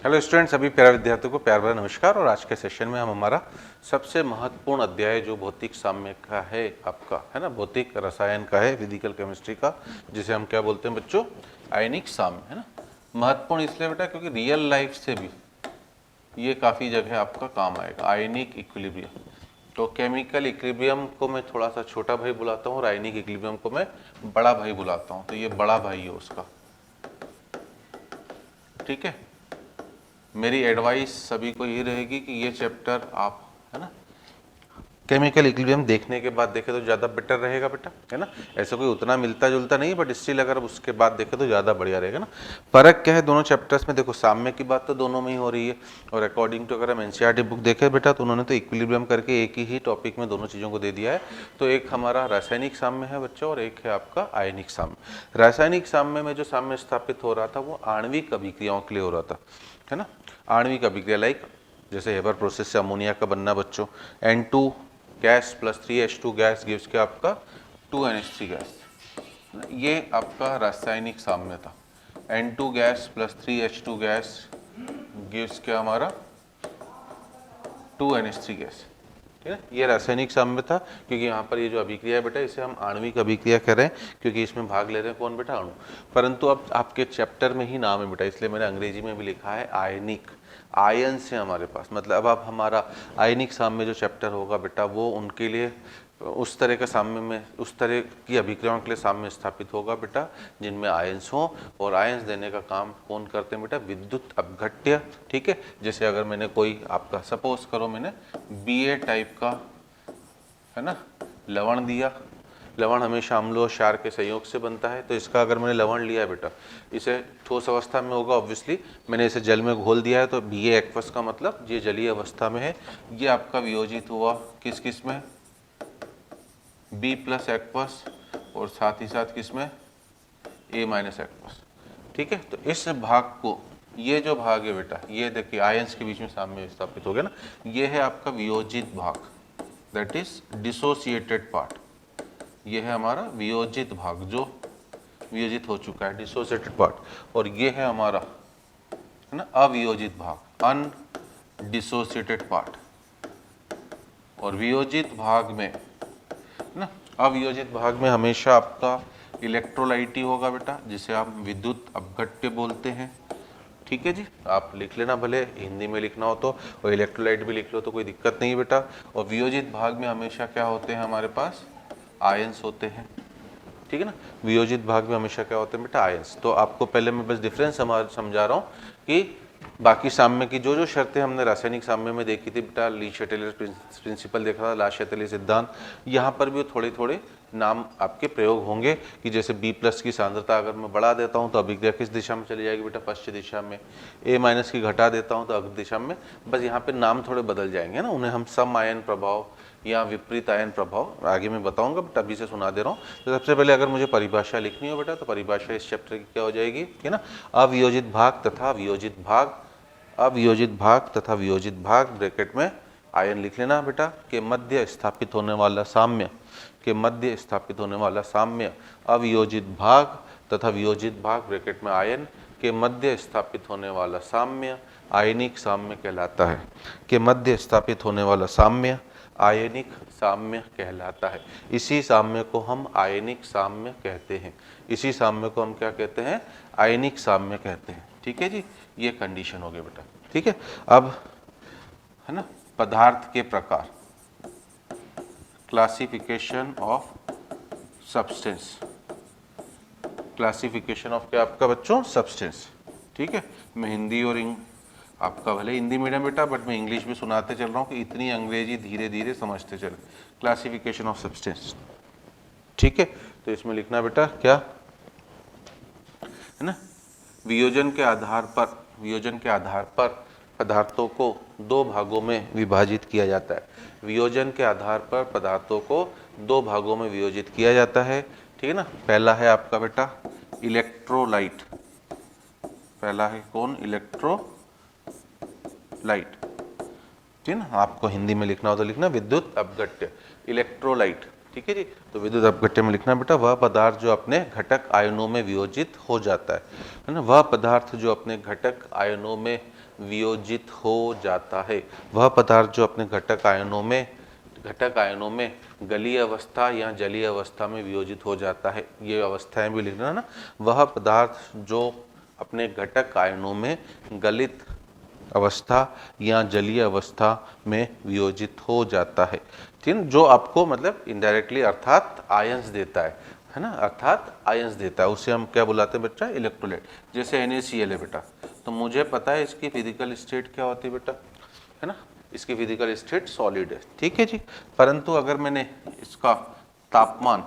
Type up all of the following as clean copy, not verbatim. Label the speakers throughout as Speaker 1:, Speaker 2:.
Speaker 1: Hello students, सभी प्यारे विद्यार्थियों को प्यार भरा नमस्कार। और आज के सेशन में हम हमारा सबसे महत्वपूर्ण अध्याय जो भौतिक साम्य का है, आपका है ना, भौतिक रसायन का है, फिजिकल केमिस्ट्री का, जिसे हम क्या बोलते हैं बच्चों, आयनिक साम्य, है ना। महत्वपूर्ण इसलिए बेटा क्योंकि रियल लाइफ से भी ये काफ़ी जगह आपका काम आएगा। आयनिक इक्विलिब्रियम, तो केमिकल इक्विलिब्रियम को मैं थोड़ा सा छोटा भाई बुलाता हूँ और आयनिक इक्विलिब्रियम को मैं बड़ा भाई बुलाता हूँ। तो ये बड़ा भाई है उसका, ठीक है। मेरी एडवाइस सभी को ये रहेगी कि ये चैप्टर आप, है ना, केमिकल इक्विलिब्रियम देखने के बाद देखे तो ज़्यादा बेटर रहेगा बेटा, है ना। ऐसा कोई उतना मिलता जुलता नहीं, बट स्टिल अगर उसके बाद देखे तो ज़्यादा बढ़िया रहेगा ना। फर्क क्या है दोनों चैप्टर्स में? देखो, साम्य की बात तो दोनों में ही हो रही है, और अकॉर्डिंग टू अगर हम एनसीईआरटी बुक देखें बेटा तो उन्होंने तो इक्विलिब्रियम करके एक ही टॉपिक में दोनों चीज़ों को दे दिया है। तो एक हमारा रासायनिक साम्य है बच्चों, और एक है आपका आयनिक साम्य। रासायनिक साम्य में जो साम्य स्थापित हो रहा था वो आणविक अभिक्रियाओं के लिए हो रहा था, है ना। आणविक अभिक्रिया लाइक जैसे हेबर प्रोसेस से अमोनिया का बनना बच्चों, N2 gas plus 3H2 gas gives के आपका 2NH3 गैस, ये आपका रासायनिक साम्य था। N2 gas plus 3H2 gas gives के हमारा 2NH3 गैस, ठीक है। ये रासायनिक साम्य था, क्योंकि यहाँ पर ये जो अभिक्रिया है बेटा इसे हम आणविक अभिक्रिया कह रहे हैं, क्योंकि इसमें भाग ले रहे हैं कौन बेटा, अणु। परंतु अब आपके चैप्टर में ही नाम है बेटा, इसलिए मैंने अंग्रेजी में भी लिखा है आयनिक, आयन से हमारे पास, मतलब अब हमारा आयनिक साम्य जो चैप्टर होगा बेटा वो उनके लिए उस तरह का साम्य में, उस तरह की अभिक्रियाओं के लिए साम्य स्थापित होगा बेटा जिनमें आयंस हों। और आयंस देने का काम कौन करते हैं बेटा? विद्युत अपघट्य, ठीक है। जैसे अगर मैंने कोई आपका सपोज करो मैंने Ba टाइप का, है ना, लवण दिया। लवण हमेशा अम्ल और क्षार के संयोग से बनता है, तो इसका अगर मैंने लवण लिया है बेटा, इसे ठोस अवस्था में होगा ऑब्वियसली, मैंने इसे जल में घोल दिया है, तो Ba एक्वस का मतलब ये जलीय अवस्था में है। ये आपका वियोजित हुआ किस किस में? B प्लस एक्वस, और साथ ही साथ किस में? A माइनस एक्वस, ठीक है। तो इस भाग को, ये जो भाग है बेटा, ये देखिए आयंस के बीच में साम्य स्थापित हो गया ना, ये है आपका वियोजित भाग, दैट इज डिसोसिएटेड पार्ट। ये है हमारा वियोजित भाग जो वियोजित हो चुका है, डिसोसिएटेड पार्ट। और ये है हमारा, है ना, अवियोजित भाग, अनडिसोसिएटेड पार्ट। और वियोजित भाग में, ना, अवियोजित भाग में हमेशा आपका इलेक्ट्रोलाइट ही होगा बेटा, जिसे आप विद्युत अपघट्य बोलते हैं, ठीक है जी। आप लिख लेना, भले हिंदी में लिखना हो तो, और इलेक्ट्रोलाइट भी लिख लो तो कोई दिक्कत नहीं है बेटा। और वियोजित भाग में हमेशा क्या होते हैं हमारे पास? आयंस होते हैं, ठीक है ना। वियोजित भाग में हमेशा क्या होते हैं बेटा? आयंस। तो आपको पहले मैं बस डिफरेंस समझा रहा हूँ कि बाकी साम्य की जो जो शर्तें हमने रासायनिक साम्य में देखी थी बेटा, ली शटेलर प्रिंसिपल देखा था, ला शटेलर सिद्धांत, यहाँ पर भी थोड़े थोड़े नाम आपके प्रयोग होंगे कि जैसे B+ की सांद्रता अगर मैं बढ़ा देता हूँ तो अभिक्रिया किस दिशा में चली जाएगी बेटा? पश्चिम दिशा में। A- की घटा देता हूँ तो अग्र दिशा में। बस यहाँ पे नाम थोड़े बदल जाएंगे ना, उन्हें हम सम आयन प्रभाव या विपरीत आयन प्रभाव आगे मैं बताऊंगा, बट अभी से सुना दे रहा हूँ। तो सबसे पहले अगर मुझे परिभाषा लिखनी हो बेटा, तो परिभाषा इस चैप्टर की क्या हो जाएगी, है ना, अवियोजित भाग तथा वियोजित भाग, अवियोजित भाग तथा वियोजित भाग ब्रैकेट में आयन लिख लेना बेटा, के मध्य स्थापित होने वाला साम्य, के मध्य स्थापित होने वाला साम्य अवियोजित भाग तथा वियोजित भाग ब्रैकेट में आयन के मध्य स्थापित होने वाला साम्य आयनिक साम्य कहलाता है। के मध्य स्थापित होने वाला साम्य आयनिक साम्य कहलाता है। इसी साम्य को हम आयनिक साम्य कहते हैं। इसी साम्य को हम क्या कहते हैं? आयनिक साम्य कहते हैं, ठीक है जी। ये कंडीशन हो गई बेटा, ठीक है। अब, है ना, पदार्थ के प्रकार, classification of substance, classification of क्या आपका बच्चों? सब्सटेंस, ठीक है। मैं हिंदी और आपका भले हिंदी मीडियम बेटा, बट मैं इंग्लिश भी सुनाते चल रहा हूँ कि इतनी अंग्रेजी धीरे धीरे समझते चले। क्लासिफिकेशन ऑफ सब्सटेंस, ठीक है। तो इसमें लिखना बेटा क्या, है ना, वियोजन के आधार पर, वियोजन के आधार पर पदार्थों को दो भागों में विभाजित किया जाता है। वियोजन के आधार पर पदार्थों को दो भागों में वियोजित किया जाता है, ठीक है ना। पहला है आपका बेटा इलेक्ट्रोलाइट, पहला है कौन? इलेक्ट्रोलाइट, ठीक है ना। आपको हिंदी में लिखना हो तो लिखना विद्युत अपघट्य, इलेक्ट्रोलाइट, ठीक है जी। तो विद्युत अपघट्य में लिखना बेटा, वह पदार्थ जो अपने घटक आयनों में वियोजित हो जाता है ना, वह पदार्थ जो अपने घटक आयनों में वियोजित हो जाता है, वह पदार्थ जो अपने घटक आयनों में गलीय अवस्था या जलीय अवस्था में वियोजित हो जाता है, ये अवस्थाएं भी लिखना ना, वह पदार्थ जो अपने घटक आयनों में गलित अवस्था या जलीय अवस्था में वियोजित हो जाता है, ठीक है, जो आपको मतलब इनडायरेक्टली अर्थात आयंस देता है ना, अर्थात आयंस देता है, उसे हम क्या बुलाते हैं बेटा, इलेक्ट्रोलाइट। जैसे NaCl है बेटा, तो मुझे पता है इसकी फिजिकल स्टेट क्या होती है बेटा, है ना, इसकी फिजिकल स्टेट सॉलिड है, ठीक है जी। परंतु अगर मैंने इसका तापमान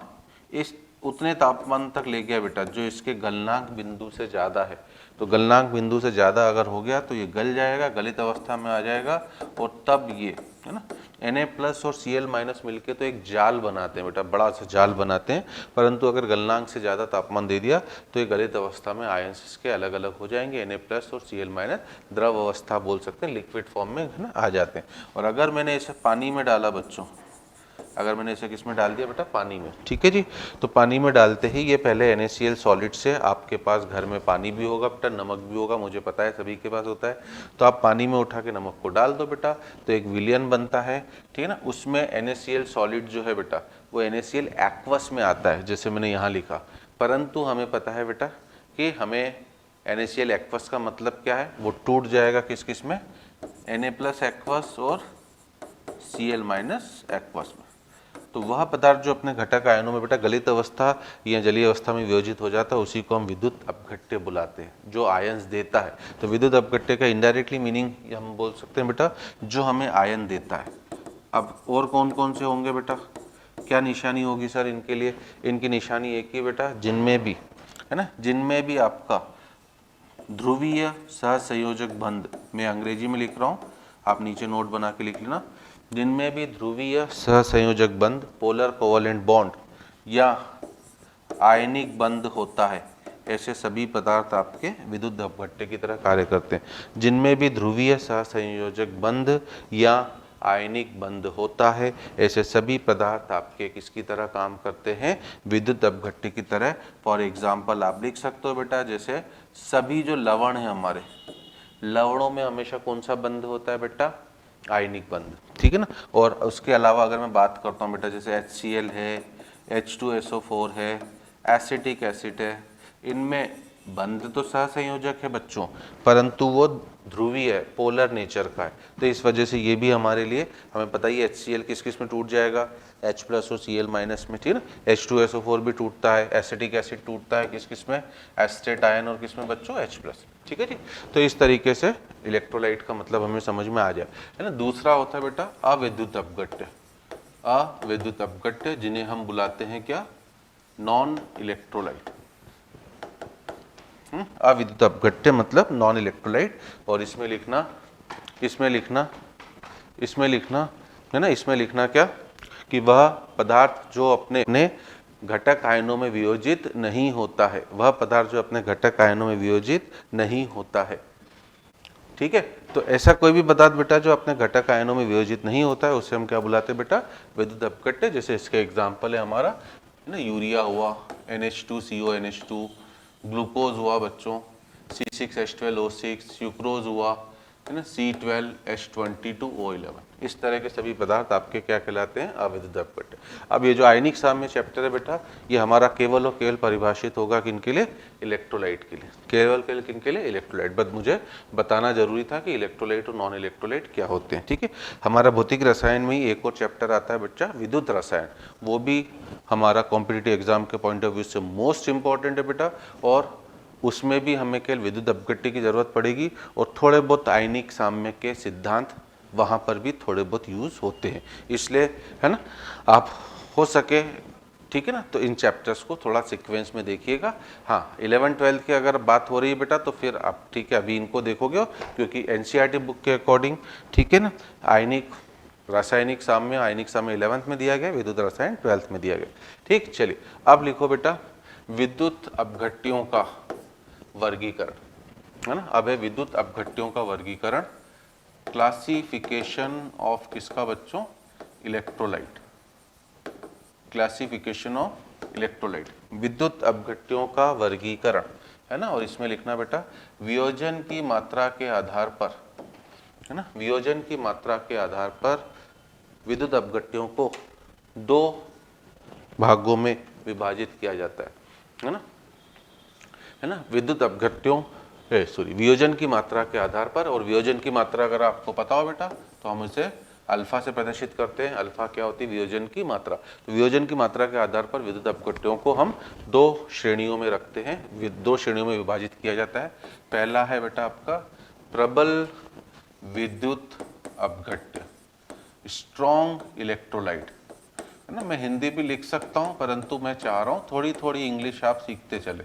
Speaker 1: इस उतने तापमान तक ले गया बेटा जो इसके गलनांक बिंदु से ज़्यादा है, तो गलनांक बिंदु से ज़्यादा अगर हो गया तो ये गल जाएगा, गलित अवस्था में आ जाएगा, और तब ये है ना Na+ और Cl- मिलके तो एक जाल बनाते हैं बेटा, बड़ा सा जाल बनाते हैं। परंतु अगर गलनांक से ज़्यादा तापमान दे दिया तो ये गलित अवस्था में आयंस इसके अलग अलग हो जाएंगे, Na+ और Cl- द्रव अवस्था बोल सकते हैं, लिक्विड फॉर्म में है ना आ जाते हैं। और अगर मैंने इसे पानी में डाला बच्चों, अगर मैंने इसे किस में डाल दिया बेटा, पानी में, ठीक है जी। तो पानी में डालते ही ये पहले NaCl सॉलिड से, आपके पास घर में पानी भी होगा बेटा, नमक भी होगा, मुझे पता है सभी के पास होता है, तो आप पानी में उठा के नमक को डाल दो बेटा, तो एक विलयन बनता है, ठीक है ना। उसमें NaCl सॉलिड जो है बेटा वो NaCl एक्वस में आता है, जैसे मैंने यहाँ लिखा। परंतु हमें पता है बेटा कि हमें NaCl एक्वस का मतलब क्या है, वो टूट जाएगा किस किस में, Na+ एक्वस और Cl- एक्वस में। तो वह पदार्थ जो अपने घटक आयनों में बेटा गलित अवस्था या जलीय अवस्था में वियोजित हो जाता है, उसी को हम विद्युत अपघट्य बुलाते हैं, जो आयंस देता है। तो विद्युत अपघट्य का इनडायरेक्टली मीनिंग हम बोल सकते हैं बेटा, जो हमें आयन देता है। अब और कौन कौन से होंगे बेटा, क्या निशानी होगी सर इनके लिए, इनकी निशानी एक ही बेटा, जिनमें भी है ना, जिनमें भी आपका ध्रुवीय सहसंयोजक बंध, मैं अंग्रेजी में लिख रहा हूँ, आप नीचे नोट बना के लिख लेना, जिनमें भी ध्रुवीय सहसंयोजक बंध, पोलर कोवलेंट बॉन्ड या आयनिक बंध होता है, ऐसे सभी पदार्थ आपके विद्युत अपघट्य की तरह कार्य करते हैं। जिनमें भी ध्रुवीय सहसंयोजक बंध या आयनिक बंध होता है, ऐसे सभी पदार्थ आपके किसकी तरह काम करते हैं, विद्युत अपघट्य की तरह। फॉर एग्जाम्पल आप लिख सकते हो बेटा, जैसे सभी जो लवण है हमारे, लवणों में हमेशा कौन सा बंध होता है बेटा, आयनिक बंध, ठीक है ना। और उसके अलावा अगर मैं बात करता हूँ बेटा, जैसे HCl है, H2SO4 है, एसिटिक एसिड है, इनमें बंध तो सहसंयोजक है बच्चों, परंतु वो ध्रुवीय है, पोलर नेचर का है। तो इस वजह से ये भी हमारे लिए, हमें पता ही HCl किस किस में टूट जाएगा, H+ और Cl- में, ठीक है ना। H2SO4 भी टूटता है, एसिटिक एसिड टूटता है किस किस में, एस्टेट आयन, और किस में बच्चों, H+, ठीक है जी। तो इस तरीके से इलेक्ट्रोलाइट का मतलब हमें समझ में आ जाए, है ना। दूसरा होता है बेटा अविद्युत अपघट्य, अविद्युत अपघट्य जिन्हें हम बुलाते हैं क्या, नॉन इलेक्ट्रोलाइट। अविद्युत अपघट्य मतलब नॉन इलेक्ट्रोलाइट। और इसमें लिखना है ना, इसमें लिखना क्या, कि वह पदार्थ जो अपने घटक आयनों में वियोजित नहीं होता है, वह पदार्थ जो अपने घटक आयनों में वियोजित नहीं होता है, ठीक है। तो ऐसा कोई भी पदार्थ बेटा जो अपने घटक आयनों में वियोजित नहीं होता है, उसे हम क्या बुलाते हैं बेटा, विद्युत अपघट्य। जैसे इसका एग्जाम्पल है हमारा, है ना, यूरिया हुआ, NH2CONH2, ग्लूकोज हुआ बच्चों, C6H12O6, सुक्रोज हुआ, है ना, C12H22O11। इस तरह के सभी पदार्थ आपके क्या कहलाते हैं, अविद्युत अपघट्य। अब ये जो आयनिक साम्य चैप्टर है बेटा, ये हमारा केवल और केवल परिभाषित होगा किनके लिए, इलेक्ट्रोलाइट के लिए, केवल केवल किनके लिए, इलेक्ट्रोलाइट। बट मुझे बताना जरूरी था कि इलेक्ट्रोलाइट और नॉन इलेक्ट्रोलाइट क्या होते हैं, ठीक है। हमारा भौतिक रसायन में ही एक और चैप्टर आता है बच्चा, विद्युत रसायन, वो भी हमारा कॉम्पिटिटिव एग्जाम के पॉइंट ऑफ व्यू से मोस्ट इंपॉर्टेंट है बेटा। और उसमें भी हमें केवल विद्युत अपघट्य की जरूरत पड़ेगी, और थोड़े बहुत आयनिक साम्य के सिद्धांत वहाँ पर भी थोड़े बहुत यूज होते हैं, इसलिए है ना, आप हो सके, ठीक है ना, तो इन चैप्टर्स को थोड़ा सीक्वेंस में देखिएगा। हाँ, 11th-12th की अगर बात हो रही है बेटा, तो फिर आप ठीक है अभी इनको देखोगे, क्योंकि NCERT बुक के अकॉर्डिंग, ठीक है ना, रासायनिक साम्य 11th में दिया गया, विद्युत रसायन 12th में दिया गया, ठीक। चलिए अब लिखो बेटा, विद्युत अपघट्यों का वर्गीकरण, है ना। अब है विद्युत अपघट्यों का वर्गीकरण, क्लासिफिकेशन ऑफ किसका बच्चों, इलेक्ट्रोलाइट, क्लासिफिकेशन ऑफ इलेक्ट्रोलाइट, विद्युत अपघट्यों का वर्गीकरण, है ना। और इसमें लिखना बेटा वियोजन की मात्रा के आधार पर, है ना, वियोजन की मात्रा के आधार पर विद्युत अपघट्यों को दो भागों में विभाजित किया जाता है ना, है ना। विद्युत अपघट्यों वियोजन की मात्रा के आधार पर, और वियोजन की मात्रा अगर आपको पता हो बेटा तो हम इसे अल्फा से प्रदर्शित करते हैं। अल्फा क्या होती है? वियोजन की मात्रा। तो वियोजन की मात्रा के आधार पर विद्युत अपघट्यों को हम दो श्रेणियों में रखते हैं, दो श्रेणियों में विभाजित किया जाता है। पहला है बेटा आपका प्रबल विद्युत अपघट्य, स्ट्रॉन्ग इलेक्ट्रोलाइट, है ना। मैं हिंदी भी लिख सकता हूँ, परंतु मैं चाह रहा हूँ थोड़ी थोड़ी इंग्लिश आप सीखते चले,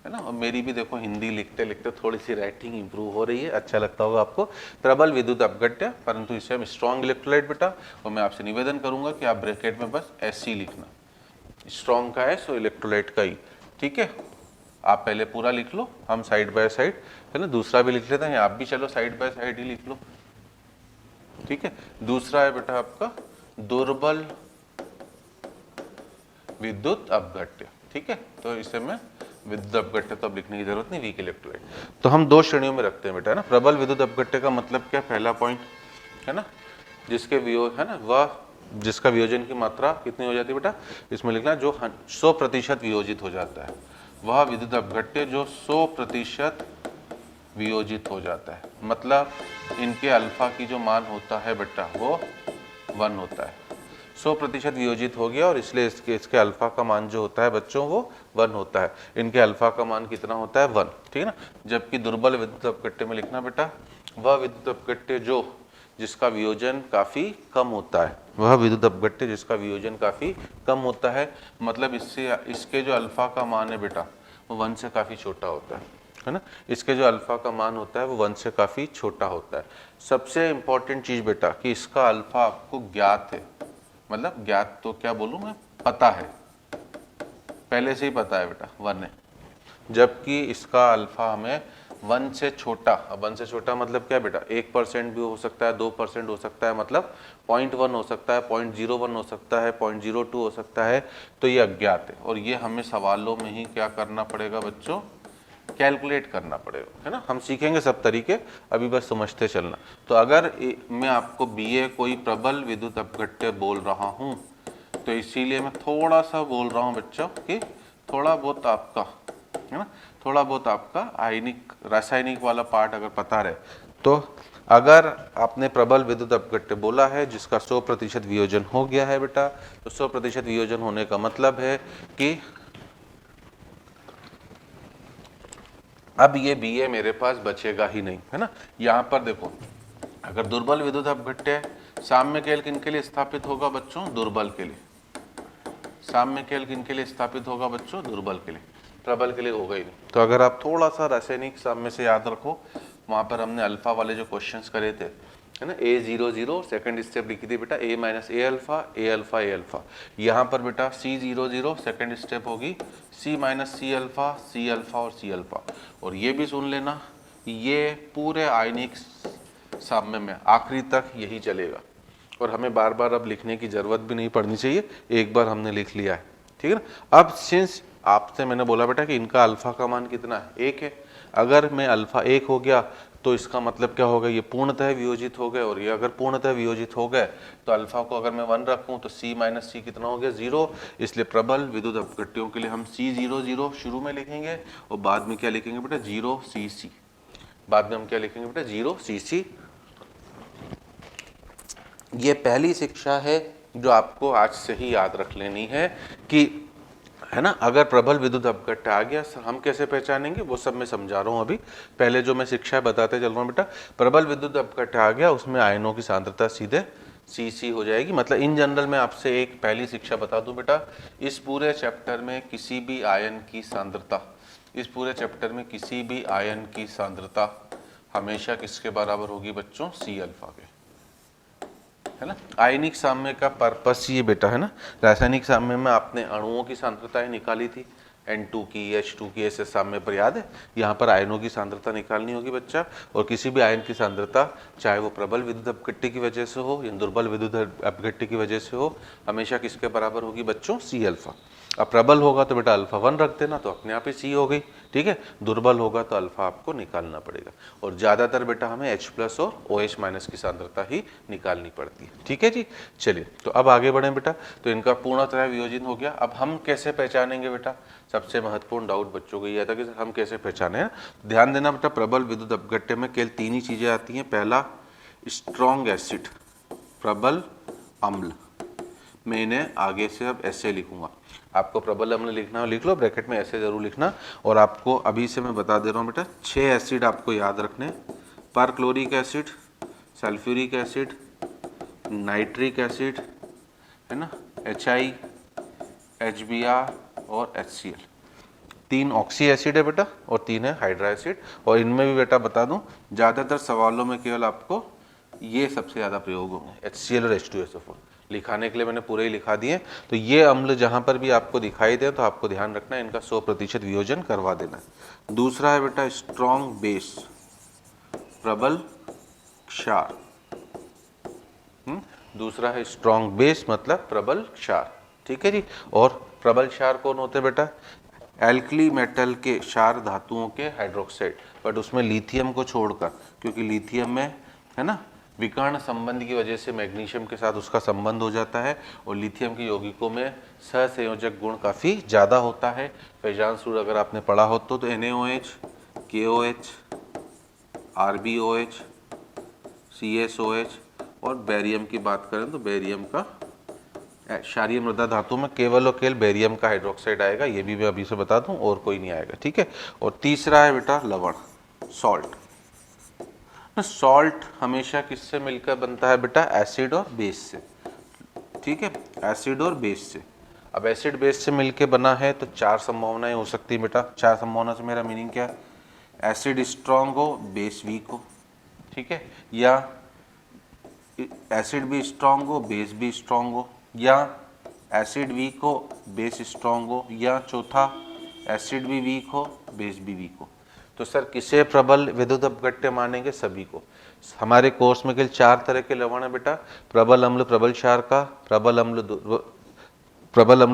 Speaker 1: है ना। और मेरी भी देखो हिंदी लिखते लिखते थोड़ी सी राइटिंग इंप्रूव हो रही है, अच्छा लगता होगा आपको। प्रबल विद्युत अपघट्य, परंतु इसे हम स्ट्रॉन्ग इलेक्ट्रोलाइट बेटा। और मैं आपसे निवेदन करूंगा कि आप ब्रैकेट में बस SC लिखना, स्ट्रॉन्ग का S और इलेक्ट्रोलाइट का E, ठीक है। आप पहले पूरा लिख लो, हम साइड बाय साइड, है ना। दूसरा भी लिख लेते हैं, आप भी चलो साइड बाय साइड ही लिख लो, ठीक है। दूसरा है बेटा आपका दुर्बल विद्युत अपघट्य, ठीक है। तो इसे मैं विद्युत अपघट्य तो अब लिखने की जरूरत नहीं, वीक इलेक्ट्रोलाइट। तो हम दो श्रेणियों में रखते हैं बेटा, है ना। प्रबल विद्युत अपघट्य का मतलब क्या? पहला पॉइंट, है ना, जिसके वियोग, है ना, वह जिसका वियोजन की मात्रा कितनी हो जाती है बेटा? इसमें लिखना जो 100% वियोजित हो जाता है, वह विद्युत अपघट्य जो 100% वियोजित हो जाता है। मतलब इनके अल्फा की जो मान होता है बेटा वो 1 होता है। 100% वियोजित हो गया और इसलिए इसके अल्फा का मान जो होता है बच्चों वो 1 होता है। इनके अल्फा का मान कितना होता है? 1, ठीक है ना। जबकि दुर्बल विद्युत अपघट्य में लिखना बेटा वह विद्युत अपघट्य जो जिसका वियोजन काफी कम होता है, वह विद्युत अपघट्य जिसका वियोजन काफी कम होता है। मतलब इसके जो अल्फा का मान है बेटा वो 1 से काफी छोटा होता है ना। इसके जो अल्फा का मान होता है वो 1 से काफी छोटा होता है। सबसे इंपॉर्टेंट चीज बेटा कि इसका अल्फा आपको ज्ञात है, मतलब ज्ञात तो क्या बोलूं मैं, पता है, पहले से ही पता है बेटा 1 है। जबकि इसका अल्फा हमें 1 से छोटा, अब 1 से छोटा मतलब क्या बेटा? 1% भी हो सकता है, 2% हो सकता है, मतलब 0.1 हो सकता है, 0.01 हो सकता है, 0.02 हो सकता है। तो ये अज्ञात है और ये हमें सवालों में ही क्या करना पड़ेगा बच्चों? कैलकुलेट करना पड़ेगा, है ना। हम सीखेंगे सब तरीके, अभी बस समझते चलना। तो अगर मैं आपको BA कोई प्रबल विद्युत अपघट्य बोल रहा हूँ तो इसीलिए मैं थोड़ा सा बोल रहा हूँ बच्चों कि थोड़ा बहुत आपका, है ना, थोड़ा बहुत आपका आयनिक रासायनिक वाला पार्ट अगर पता रहे तो अगर आपने प्रबल विद्युत अपघट्य बोला है जिसका 100% वियोजन हो गया है बेटा, तो 100% वियोजन होने का मतलब है कि अब ये BA मेरे पास बचेगा ही नहीं, है ना। यहाँ पर देखो अगर दुर्बल विद्युत अपघट्य है, साम्य केल किनके लिए स्थापित होगा बच्चों? दुर्बल के लिए। साम्य केल किनके लिए स्थापित होगा बच्चों? दुर्बल के लिए, प्रबल के लिए होगा ही नहीं। तो अगर आप थोड़ा सा रासायनिक साम्य से याद रखो, वहां पर हमने अल्फा वाले जो क्वेश्चंस करे थे, है ना, A00 सेकंड स्टेप लिखी थी बेटा A - A alpha, A alpha, A alpha. यहाँ पर बेटा C00 सेकंड स्टेप होगी C - C alpha, C alpha और C अल्फा। और ये भी सुन लेना ये पूरे आयनिक साम्य में आखिरी तक यही चलेगा और हमें बार बार अब लिखने की जरूरत भी नहीं पड़नी चाहिए, एक बार हमने लिख लिया है, ठीक है ना। अब सिंस आपसे मैंने बोला बेटा कि इनका अल्फा का मान कितना है? 1 है। अगर मैं अल्फा 1 हो गया तो इसका मतलब क्या होगा? ये पूर्णतः वियोजित हो गए, और ये अगर पूर्णतः वियोजित हो गए तो अल्फा को अगर मैं 1 रखूं तो C - C कितना हो गया? 0। इसलिए प्रबल विद्युत अपघट्यों के लिए हम C00 शुरू में लिखेंगे और बाद में क्या लिखेंगे बेटा? 0cc। बाद में हम क्या लिखेंगे बेटा? 0cc। ये पहली शिक्षा है जो आपको आज से ही याद रख लेनी है कि, है ना, अगर प्रबल विद्युत अपघट्य आ गया हम कैसे पहचानेंगे वो सब मैं समझा रहा हूँ अभी। पहले जो मैं शिक्षा बताते चल रहा हूँ बेटा, प्रबल विद्युत अपघट्य आ गया उसमें आयनों की सांद्रता सीधे Cc हो जाएगी। मतलब इन जनरल में आपसे एक पहली शिक्षा बता दूं बेटा, इस पूरे चैप्टर में किसी भी आयन की सांद्रता, इस पूरे चैप्टर में किसी भी आयन की सांद्रता हमेशा किसके बराबर होगी बच्चों? C अल्फा के, है ना। आयनिक साम्य का पर्पस ये बेटा, है ना, रासायनिक साम्य में आपने अणुओं की सांद्रताएं निकाली थी, N2 की, H2 की, ऐसे सामने पर याद है। यहाँ पर आयनों की सांद्रता निकालनी होगी बच्चा, और किसी भी आयन की सांद्रता चाहे वो प्रबल विद्युत अपघट्य की वजह से हो या दुर्बल विद्युत अपघट्य की वजह से हो, हमेशा किसके बराबर होगी बच्चों, C अल्फा। अब प्रबल होगा तो बेटा अल्फा 1 रख देना, तो अपने आप ही C हो गई, ठीक है। दुर्बल होगा तो अल्फा आपको निकालना पड़ेगा, और ज़्यादातर बेटा हमें H प्लस और OH माइनस की सांद्रता ही निकालनी पड़ती है, ठीक है जी। चलिए तो अब आगे बढ़ें बेटा। तो इनका पूर्णतः वियोजन हो गया। अब हम कैसे पहचानेंगे बेटा, सबसे महत्वपूर्ण डाउट बच्चों को यह था कि हम कैसे पहचाने हैं। ध्यान देना बेटा, प्रबल विद्युत अपघट्य में केवल 3 ही चीज़ें आती हैं। पहला स्ट्रॉन्ग एसिड, प्रबल अम्ल। मैं इन्हें आगे से अब ऐसे लिखूंगा, आपको प्रबल अम्ल लिखना हो लिख लो, ब्रैकेट में ऐसे जरूर लिखना। और आपको अभी से मैं बता दे रहा हूँ बेटा, 6 एसिड आपको याद रखने, perchloric acid, sulphuric acid, nitric acid, है ना, HI, HBr और HCl। 3 ऑक्सी एसिड है बेटा और 3 है हाइड्रा एसिड। और इनमें भी बेटा बता दूं, ज़्यादातर सवालों में केवल आपको ये सबसे ज़्यादा प्रयोग होंगे, HCl और H2SO4। लिखाने के लिए मैंने पूरे ही लिखा दिए। तो ये अम्ल जहाँ पर भी आपको दिखाई दे तो आपको ध्यान रखना है, इनका 100% वियोजन करवा देना है। दूसरा है बेटा स्ट्रॉन्ग बेस, प्रबल क्षार। दूसरा है स्ट्रॉन्ग बेस मतलब प्रबल क्षार, ठीक है जी। और प्रबल क्षार कौन होते हैं बेटा, एल्कली मेटल के क्षार धातुओं के हाइड्रोक्साइड, बट उसमें लिथियम को छोड़कर, क्योंकि लिथियम में है ना विकर्ण संबंध की वजह से मैग्नीशियम के साथ उसका संबंध हो जाता है, और लिथियम के यौगिकों में सहसंयोजक गुण काफ़ी ज़्यादा होता है। फैजान सूर अगर आपने पढ़ा हो तो NaOH, KOH, RbOH, CSOH, और बेरियम की बात करें तो बेरियम का क्षारीय मृदा धातु में केवल और केवल बेरियम का हाइड्रोक्साइड आएगा, ये भी मैं अभी से बता दूं, और कोई नहीं आएगा, ठीक है। और तीसरा है बेटा लवण, सॉल्ट। सॉल्ट हमेशा किससे मिलकर बनता है बेटा, एसिड और बेस से, ठीक है, एसिड और बेस से। अब एसिड बेस से मिलकर बना है तो 4 संभावनाएं हो सकती है बेटा। 4 संभावना से मेरा मीनिंग क्या है, एसिड स्ट्रांग हो, बेस वीक हो, ठीक है, या एसिड भी स्ट्रांग हो, बेस भी स्ट्रांग हो, या एसिड वीक हो, बेस स्ट्रांग हो, या चौथा एसिड भी वीक हो, बेस भी वीक हो। तो सर किसे प्रबल विद्युत अपघट्य मानेंगे, सभी को। हमारे कोर्स में केवल 4 तरह के लवण है बेटा, प्रबल अम्ल प्रबल क्षार का, प्रबल अम्ल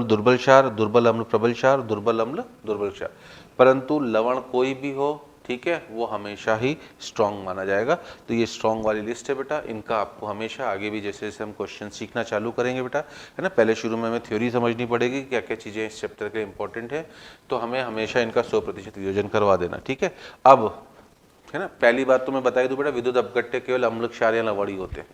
Speaker 1: दुर्बल क्षार, दुर्बल अम्ल प्रबल क्षार, दुर्बल अम्ल दुर्बल क्षार। परंतु लवण कोई भी हो, ठीक है, वो हमेशा ही स्ट्रॉन्ग माना जाएगा। तो ये स्ट्रॉन्ग वाली लिस्ट है बेटा, इनका आपको हमेशा आगे भी जैसे जैसे हम क्वेश्चन सीखना चालू करेंगे बेटा, है ना, पहले शुरू में हमें थ्योरी समझनी पड़ेगी क्या क्या चीज़ें इस चैप्टर के इंपॉर्टेंट है, तो हमें हमेशा इनका 100% वियोजन करवा देना, ठीक है। अब है ना, पहली बात तो मैं बता दूं बेटा, विद्युत अपघट्य केवल अम्ल क्षार या लवण ही होते हैं।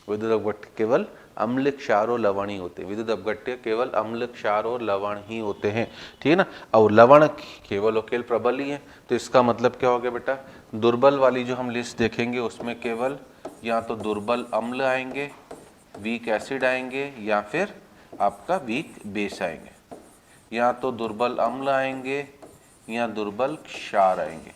Speaker 1: विद्युत अपघट्य केवल अम्ल क्षार और लवण ही होते हैं। विद्युत अपघट्य केवल अम्ल क्षार और लवण ही होते हैं, ठीक है ना। और लवण केवल और केवल प्रबल ही है। तो इसका मतलब क्या हो गया बेटा, दुर्बल वाली जो हम लिस्ट देखेंगे उसमें केवल या तो दुर्बल अम्ल आएंगे, वीक एसिड आएंगे, या फिर आपका वीक बेस आएंगे, या तो दुर्बल अम्ल आएंगे या दुर्बल क्षार आएंगे,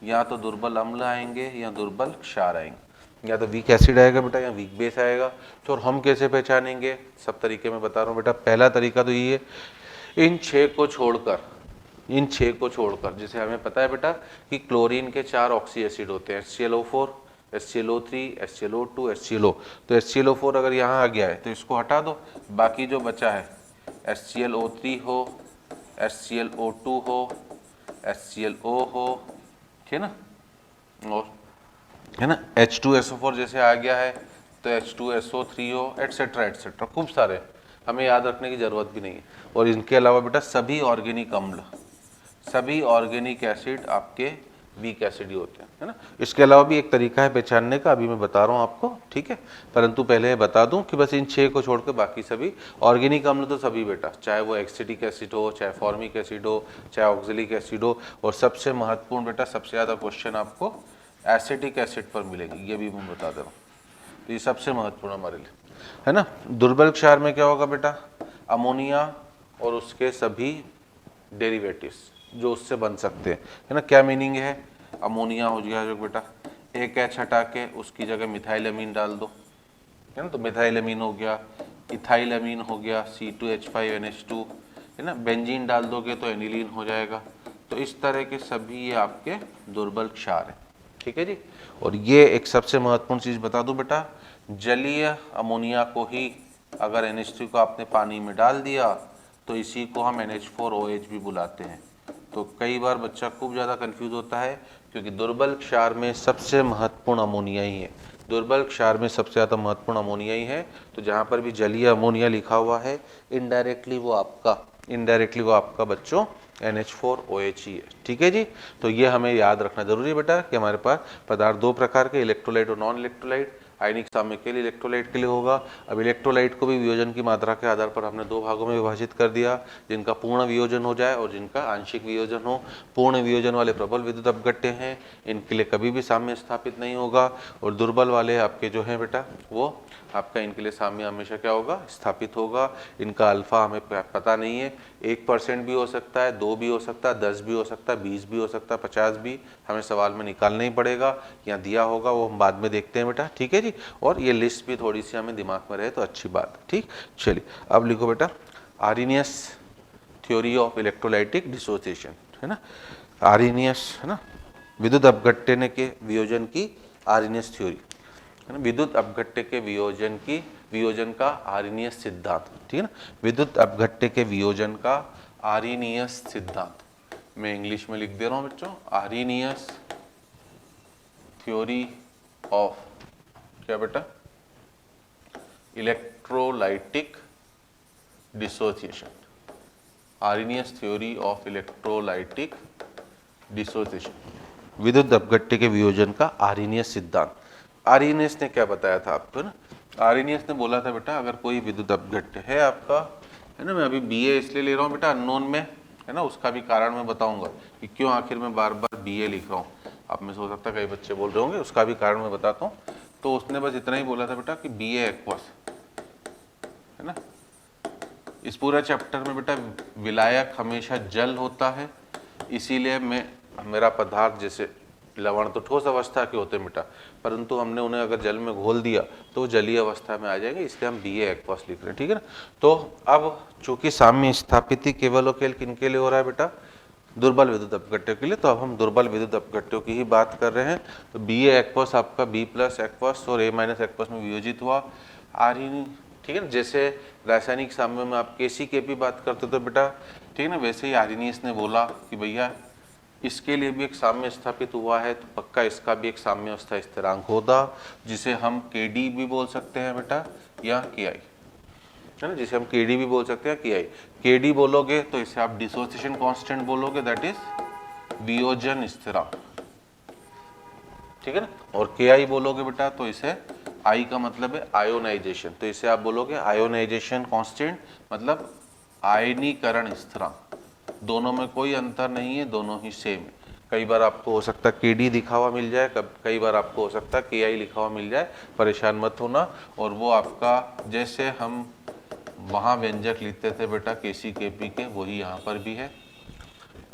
Speaker 1: या तो दुर्बल अम्ल आएंगे या दुर्बल क्षार आएंगे, या तो वीक एसिड आएगा बेटा या वीक बेस आएगा। तो हम कैसे पहचानेंगे, सब तरीके में बता रहा हूँ बेटा। पहला तरीका तो ये है, इन 6 को छोड़कर जैसे हमें पता है बेटा कि क्लोरीन के 4 ऑक्सी एसिड होते हैं, HClO4, HClO3, HClO2, HClO। तो HClO4 अगर यहाँ आ गया है तो इसको हटा दो, बाकी जो बचा है HClO3 हो, HClO2 हो, HClO हो, ठीक है ना, और है ना H2SO4 जैसे आ गया है तो H2SO3 हो, एटसेट्रा एटसेट्रा, खूब सारे, हमें याद रखने की जरूरत भी नहीं है। और इनके अलावा बेटा सभी ऑर्गेनिक अम्ल, सभी ऑर्गेनिक एसिड आपके वीक एसिड ही होते हैं, है ना। इसके अलावा भी एक तरीका है पहचानने का, अभी मैं बता रहा हूँ आपको, ठीक है। परंतु पहले बता दूं कि बस इन 6 को छोड़कर बाकी सभी ऑर्गेनिक अम्ल तो सभी बेटा, चाहे वो एक्सिटिक एसिड हो, चाहे फॉर्मिक एसिड हो, चाहे ऑक्जेलिक एसिड हो। और सबसे महत्वपूर्ण बेटा, सबसे ज़्यादा क्वेश्चन आपको एसिटिक एसिड पर मिलेंगे, ये भी मैं बता दे रहा हूँ। तो ये सबसे महत्वपूर्ण हमारे लिए, है ना। दुर्बल क्षार में क्या होगा बेटा, अमोनिया और उसके सभी डेरिवेटिव्स जो उससे बन सकते हैं, है ना। क्या मीनिंग है, अमोनिया हो गया जो बेटा, एक H हटा के उसकी जगह मिथाइल अमीन डाल दो, है ना, तो मिथाइल अमीन हो गया, इथाइल अमीन हो गया, C2H5NH2, है ना, बेंजीन डाल दोगे तो एनिलीन हो जाएगा। तो इस तरह के सभी ये आपके दुर्बल क्षार हैं, ठीक है जी। और ये एक सबसे महत्वपूर्ण चीज बता दूं बेटा, जलीय अमोनिया को ही अगर NH3 को आपने पानी में डाल दिया तो इसी को हम NH4OH भी बुलाते हैं। तो कई बार बच्चा खूब ज़्यादा कंफ्यूज होता है, क्योंकि दुर्बल क्षार में सबसे महत्वपूर्ण अमोनिया ही है, दुर्बल क्षार में सबसे ज़्यादा महत्वपूर्ण अमोनिया ही है। तो जहाँ पर भी जलीय अमोनिया लिखा हुआ है इनडायरेक्टली वो आपका बच्चों NH4OH ही है, ठीक है जी। तो ये हमें याद रखना जरूरी है बेटा कि हमारे पास पदार्थ दो प्रकार के, इलेक्ट्रोलाइट और नॉन इलेक्ट्रोलाइट। आयनिक साम्य के लिए इलेक्ट्रोलाइट के लिए होगा। अब इलेक्ट्रोलाइट को भी वियोजन की मात्रा के आधार पर हमने दो भागों में विभाजित कर दिया, जिनका पूर्ण वियोजन हो जाए और जिनका आंशिक वियोजन हो। पूर्ण वियोजन वाले प्रबल विद्युत अपघट्य हैं, इनके लिए कभी भी साम्य स्थापित नहीं होगा। और दुर्बल वाले आपके जो हैं बेटा वो आपका इनके लिए साम्य हमेशा क्या होगा, स्थापित होगा। इनका अल्फा हमें पता नहीं है, 1% भी हो सकता है, 2 भी हो सकता है, 10 भी हो सकता है, 20 भी हो सकता है, 50 भी, हमें सवाल में निकालना ही पड़ेगा। यहाँ दिया होगा वो हम बाद में देखते हैं बेटा, ठीक है जी। और ये लिस्ट भी थोड़ी सी हमें दिमाग में रहे तो अच्छी बात है, ठीक। चलिए अब लिखो बेटा, आर्रीनियस थ्योरी ऑफ इलेक्ट्रोलाइटिक डिसोसिएशन, है ना, आर्रीनियस, है ना, विद्युत अपघट्य के वियोजन की आर्रीनियस थ्योरी, है ना, विद्युत अपघट्य के वियोजन का आर्रीनियस सिद्धांत, ठीक है ना, विद्युत अपघट्य के वियोजन का आर्रीनियस सिद्धांत। मैं इंग्लिश में लिख दे रहा हूं बच्चों, आर्रीनियस थ्योरी ऑफ क्या बेटा, electrolytic dissociation, Arrhenius theory of electrolytic dissociation, विद्युत अपघट्य के वियोजन का आर्रीनियस सिद्धांत। आर्रीनियस ने क्या बताया था आपको ना, आर्रीनियस ने बोला था बेटा अगर कोई विद्युत अपघट्य है आपका, है ना, मैं अभी BA इसलिए ले रहा हूँ बेटा अननोन में, है ना, उसका भी कारण मैं बताऊंगा कि क्यों आखिर में बार बार BA लिख रहा हूँ। आप में से हो सकता है कई बच्चे बोल रहे होंगे, उसका भी कारण मैं बताता हूँ। तो उसने बस इतना ही बोला था बेटा कि BA एक्वस, है ना, इस पूरा चैप्टर में बेटा विलायक हमेशा जल होता है, इसीलिए मेरा पदार्थ जैसे लवण तो ठोस अवस्था के होते हैं बेटा, परंतु हमने उन्हें अगर जल में घोल दिया तो जलीय अवस्था में आ जाएंगे, इसलिए हम BA एक्वस लिख रहे हैं, ठीक है ना। तो अब चूंकि साम्य स्थापिति केवल और केवल किनके लिए हो रहा है बेटा, दुर्बल विद्युत अपघट्यों के लिए, तो अब हम दुर्बल विद्युत अपघट्यों की ही बात कर रहे हैं। तो BA एक्वस आपका B+ एक्वस और A- एक्वस में वियोजित हुआ आर्हीन, ठीक है ना। जैसे रासायनिक साम्य में आप KC-KP बात करते तो बेटा, ठीक है ना, वैसे ही आर्हीनियस ने बोला कि भैया इसके लिए भी एक साम्य स्थापित हुआ है, तो पक्का इसका भी एक साम्य अवस्था स्थिरांक होगा, जिसे हम KD भी बोल सकते हैं बेटा या KI, है ना, जिसे हम KD भी बोल सकते हैं KI। KD बोलोगे तो इसे आप डिसोसिएशन कांस्टेंट बोलोगे, दैट इज वियोजन स्थिरांक, ठीक है ना। और KI बोलोगे बेटा तो इसे, I का मतलब है आयोनाइजेशन, तो इसे आप बोलोगे आयोनाइजेशन कांस्टेंट, मतलब आयनीकरण स्थिरांक। दोनों में कोई अंतर नहीं है, दोनों ही सेम है। कई बार आपको हो सकता है KD लिखा हुआ मिल जाए, कई बार आपको हो सकता है KI लिखा हुआ मिल जाए, परेशान मत होना। और वो आपका जैसे हम वहाँ व्यंजक लिखते थे बेटा KC-KP के, वही यहाँ पर भी है।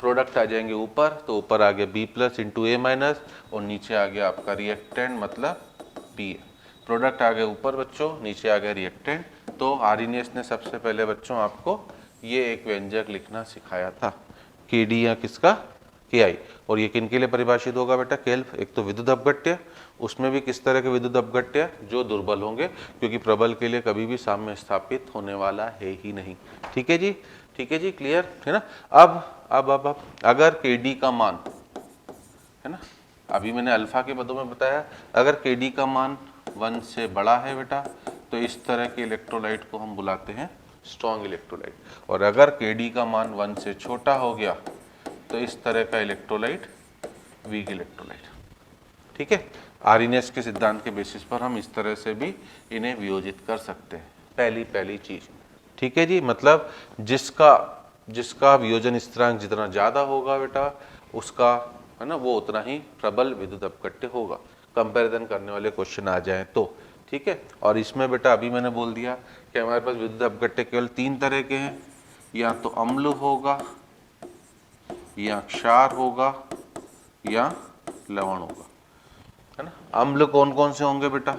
Speaker 1: प्रोडक्ट आ जाएंगे ऊपर, तो ऊपर आ गया B+ इंटू A- और नीचे आ गया आपका रिएक्टेंट मतलब BA। प्रोडक्ट आ गया ऊपर बच्चों, नीचे आ गया रिएक्टेंट। तो आर्हीनियस ने सबसे पहले बच्चों आपको ये एक व्यंजक लिखना सिखाया था, KD या किसका, KI। और ये किन के लिए परिभाषित होगा बेटा, केवल एक तो विद्युत अपघट्य, उसमें भी किस तरह के विद्युत अपघट्य जो दुर्बल होंगे, क्योंकि प्रबल के लिए कभी भी साम्य स्थापित होने वाला है ही नहीं, ठीक है जी, ठीक है जी, क्लियर है ना। अब अगर KD का मान, है ना, अभी मैंने अल्फा के पदों में बताया, अगर KD का मान 1 से बड़ा है बेटा तो इस तरह के इलेक्ट्रोलाइट को हम बुलाते हैं स्ट्रॉन्ग इलेक्ट्रोलाइट, और अगर KD का मान 1 से छोटा हो गया तो इस तरह का इलेक्ट्रोलाइट वीक इलेक्ट्रोलाइट, ठीक है। आर्हीनियस के सिद्धांत के बेसिस पर हम इस तरह से भी इन्हें वियोजित कर सकते हैं, पहली चीज, ठीक है जी। मतलब जिसका वियोजन स्थिरांक जितना ज्यादा होगा बेटा उसका, है ना, वो उतना ही प्रबल विद्युत अपघट्य होगा। कंपैरिजन करने वाले क्वेश्चन आ जाए तो, ठीक है। और इसमें बेटा अभी मैंने बोल दिया कि हमारे पास विद्युत अपघट्य केवल 3 तरह के हैं, या तो अम्ल होगा, या क्षार होगा, या लवण होगा, है ना। अम्ल कौन कौन से होंगे बेटा,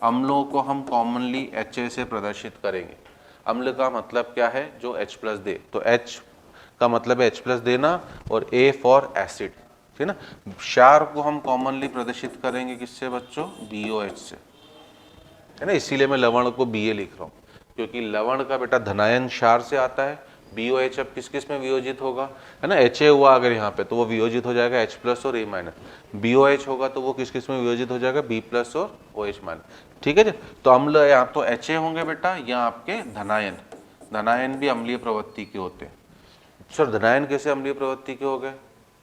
Speaker 1: अम्लों को हम कॉमनली HA से प्रदर्शित करेंगे। अम्ल का मतलब क्या है, जो H प्लस दे, तो H का मतलब है H प्लस देना और A फॉर एसिड, ठीक है ना। क्षार को हम कॉमनली प्रदर्शित करेंगे किससे बच्चों, BOH से, है ना। इसीलिए मैं लवण को Ba लिख रहा हूँ, क्योंकि लवण का बेटा धनायन क्षार से आता है। BOH अब किस किस में वियोजित होगा, है ना, Ha हुआ अगर यहाँ पे तो वो वियोजित हो जाएगा H प्लस और A माइनस। BOH होगा तो वो किस किस में वियोजित हो जाएगा, B प्लस और OH माइनस, ठीक है जी। तो अम्ल या तो Ha होंगे बेटा या आपके धनायन, धनायन भी अम्लीय प्रवृत्ति के होते हैं। सर धनायन कैसे अम्लीय प्रवृत्ति के हो गए,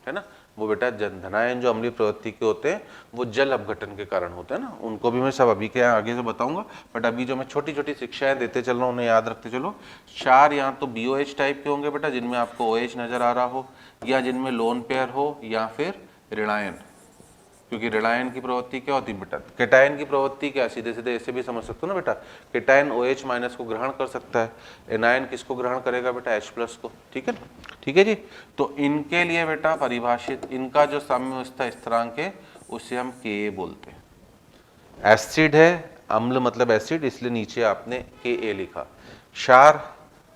Speaker 1: है ना, वो बेटा धनायन जो अम्लीय प्रवृत्ति के होते हैं वो जल अपघटन के कारण होते हैं ना, उनको भी मैं सब अभी के आगे से बताऊंगा, बट अभी जो मैं छोटी छोटी शिक्षाएं देते चल रहा हूँ उन्हें याद रखते चलो। क्षार या तो BOH टाइप के होंगे बेटा जिनमें आपको OH नजर आ रहा हो, या जिनमें लोन पेयर हो, या फिर ऋणायन, क्योंकि ऋणायन की प्रवृत्ति क्या होती है बेटा, केटायन की प्रवृत्ति क्या, सीधे सीधे ऐसे भी समझ सकते हो ना बेटा, केटायन OH माइनस को ग्रहण कर सकता है, एनायन किसको ग्रहण करेगा बेटा, H प्लस को, ठीक है, ठीक है जी। तो इनके लिए बेटा परिभाषित, इनका जो साम्यावस्था स्थिरांक है उसे हम Ka बोलते हैं। एसिड है, अम्ल मतलब एसिड, इसलिए नीचे आपने Ka लिखा। क्षार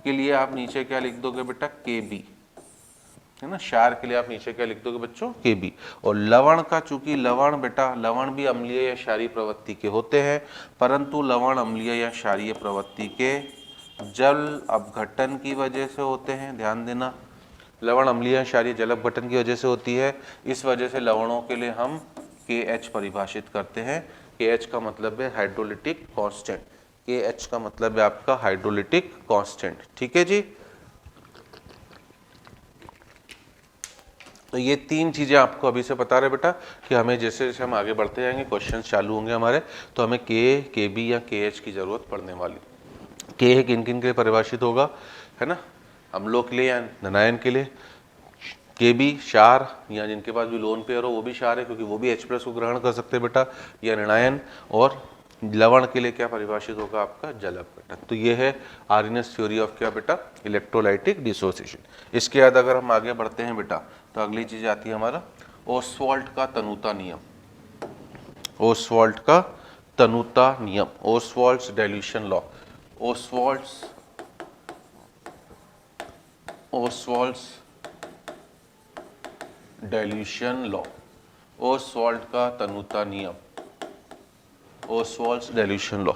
Speaker 1: के लिए आप नीचे क्या लिख दोगे बेटा, Kb, है ना। क्षार के लिए आप नीचे क्या लिख दोगे बच्चों, Kb। और लवण का, चूंकि लवण बेटा, लवण भी अम्लीय या क्षारीय प्रवृत्ति के होते हैं, परंतु लवण अम्लीय या क्षारीय प्रवृत्ति के जल अपघटन की वजह से होते हैं, ध्यान देना, लवण अम्लीय या क्षारीय जल अपघटन की वजह से होती है। इस वजह से लवणों के लिए हम KH परिभाषित करते हैं। KH का मतलब है हाइड्रोलिटिक कांस्टेंट, KH का मतलब है आपका हाइड्रोलिटिक कांस्टेंट, ठीक है जी। तो ये तीन चीजें आपको अभी से बता रहे बेटा कि हमें जैसे जैसे हम आगे बढ़ते जाएंगे, क्वेश्चन चालू होंगे हमारे, तो हमें Ka, Kb या KH की जरूरत पड़ने वाली। K किन किन के लिए परिभाषित होगा, है ना, अम्लों के लिए या धनायन के लिए। Kb क्षार, या जिनके पास भी लोन पेयर हो वो भी क्षार है क्योंकि वो भी H प्लस को ग्रहण कर सकते हैं बेटा, या ऋणायन। और लवण के लिए क्या परिभाषित होगा आपका, जल अपघटन। तो ये है आर्यनस थ्योरी ऑफ क्या बेटा, इलेक्ट्रोलाइटिक डिसोसिएशन। इसके बाद अगर हम आगे बढ़ते हैं बेटा तो अगली चीज आती है हमारा ओस्वाल्ट का तनुता नियम, ओस्वाल्ट का तनुता नियम, ओस्वाल्ट्स डाइल्यूशन लॉ, ओस्वाल्ट्स डाइल्यूशन लॉ, ओस्वाल्ट का तनुता नियम, ओस्वाल्ट्स डाइल्यूशन लॉ,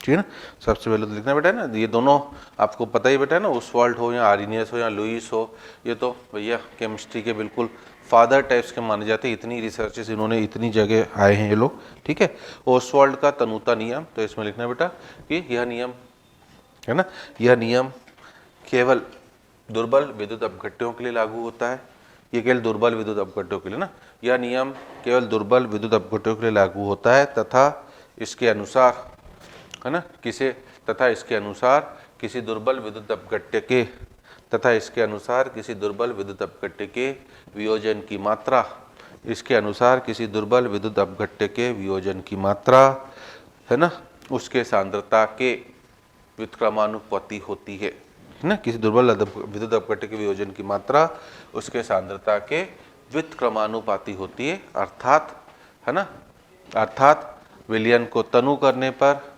Speaker 1: ठीक है ना। सबसे पहले तो लिखना बेटा है ना, ये दोनों आपको पता ही बेटा है ना, ओस्वाल्ट हो या आर्यनियस हो या लुईस हो, ये तो भैया केमिस्ट्री के बिल्कुल फादर टाइप्स के माने जाते हैं, इतनी रिसर्चेस इन्होंने इतनी जगह आए हैं ये लोग, ठीक है। ओस्वाल्ट का तनुता नियम, तो इसमें लिखना बेटा कि यह नियम, है ना, यह नियम केवल दुर्बल विद्युत अपघट्यों के लिए लागू होता है, ये केवल दुर्बल विद्युत अपघट्यों के लिए ना, यह नियम केवल दुर्बल विद्युत अपघट्यों के लिए लागू होता है, तथा इसके अनुसार, है ना, इसके अनुसार किसी दुर्बल विद्युत अपघट्य के, तथा इसके अनुसार किसी दुर्बल विद्युत अपघट्य के वियोजन की मात्रा, इसके अनुसार किसी दुर्बल विद्युत अपघट्य के वियोजन की मात्रा, है ना, उसके सांद्रता के व्युत्क्रमानुपाती होती है ना, किसी दुर्बल विद्युत अपघट्य के वियोजन की मात्रा उसके सांद्रता के व्युत्क्रमानुपाती होती है, अर्थात, है ना, अर्थात विलयन को तनु करने पर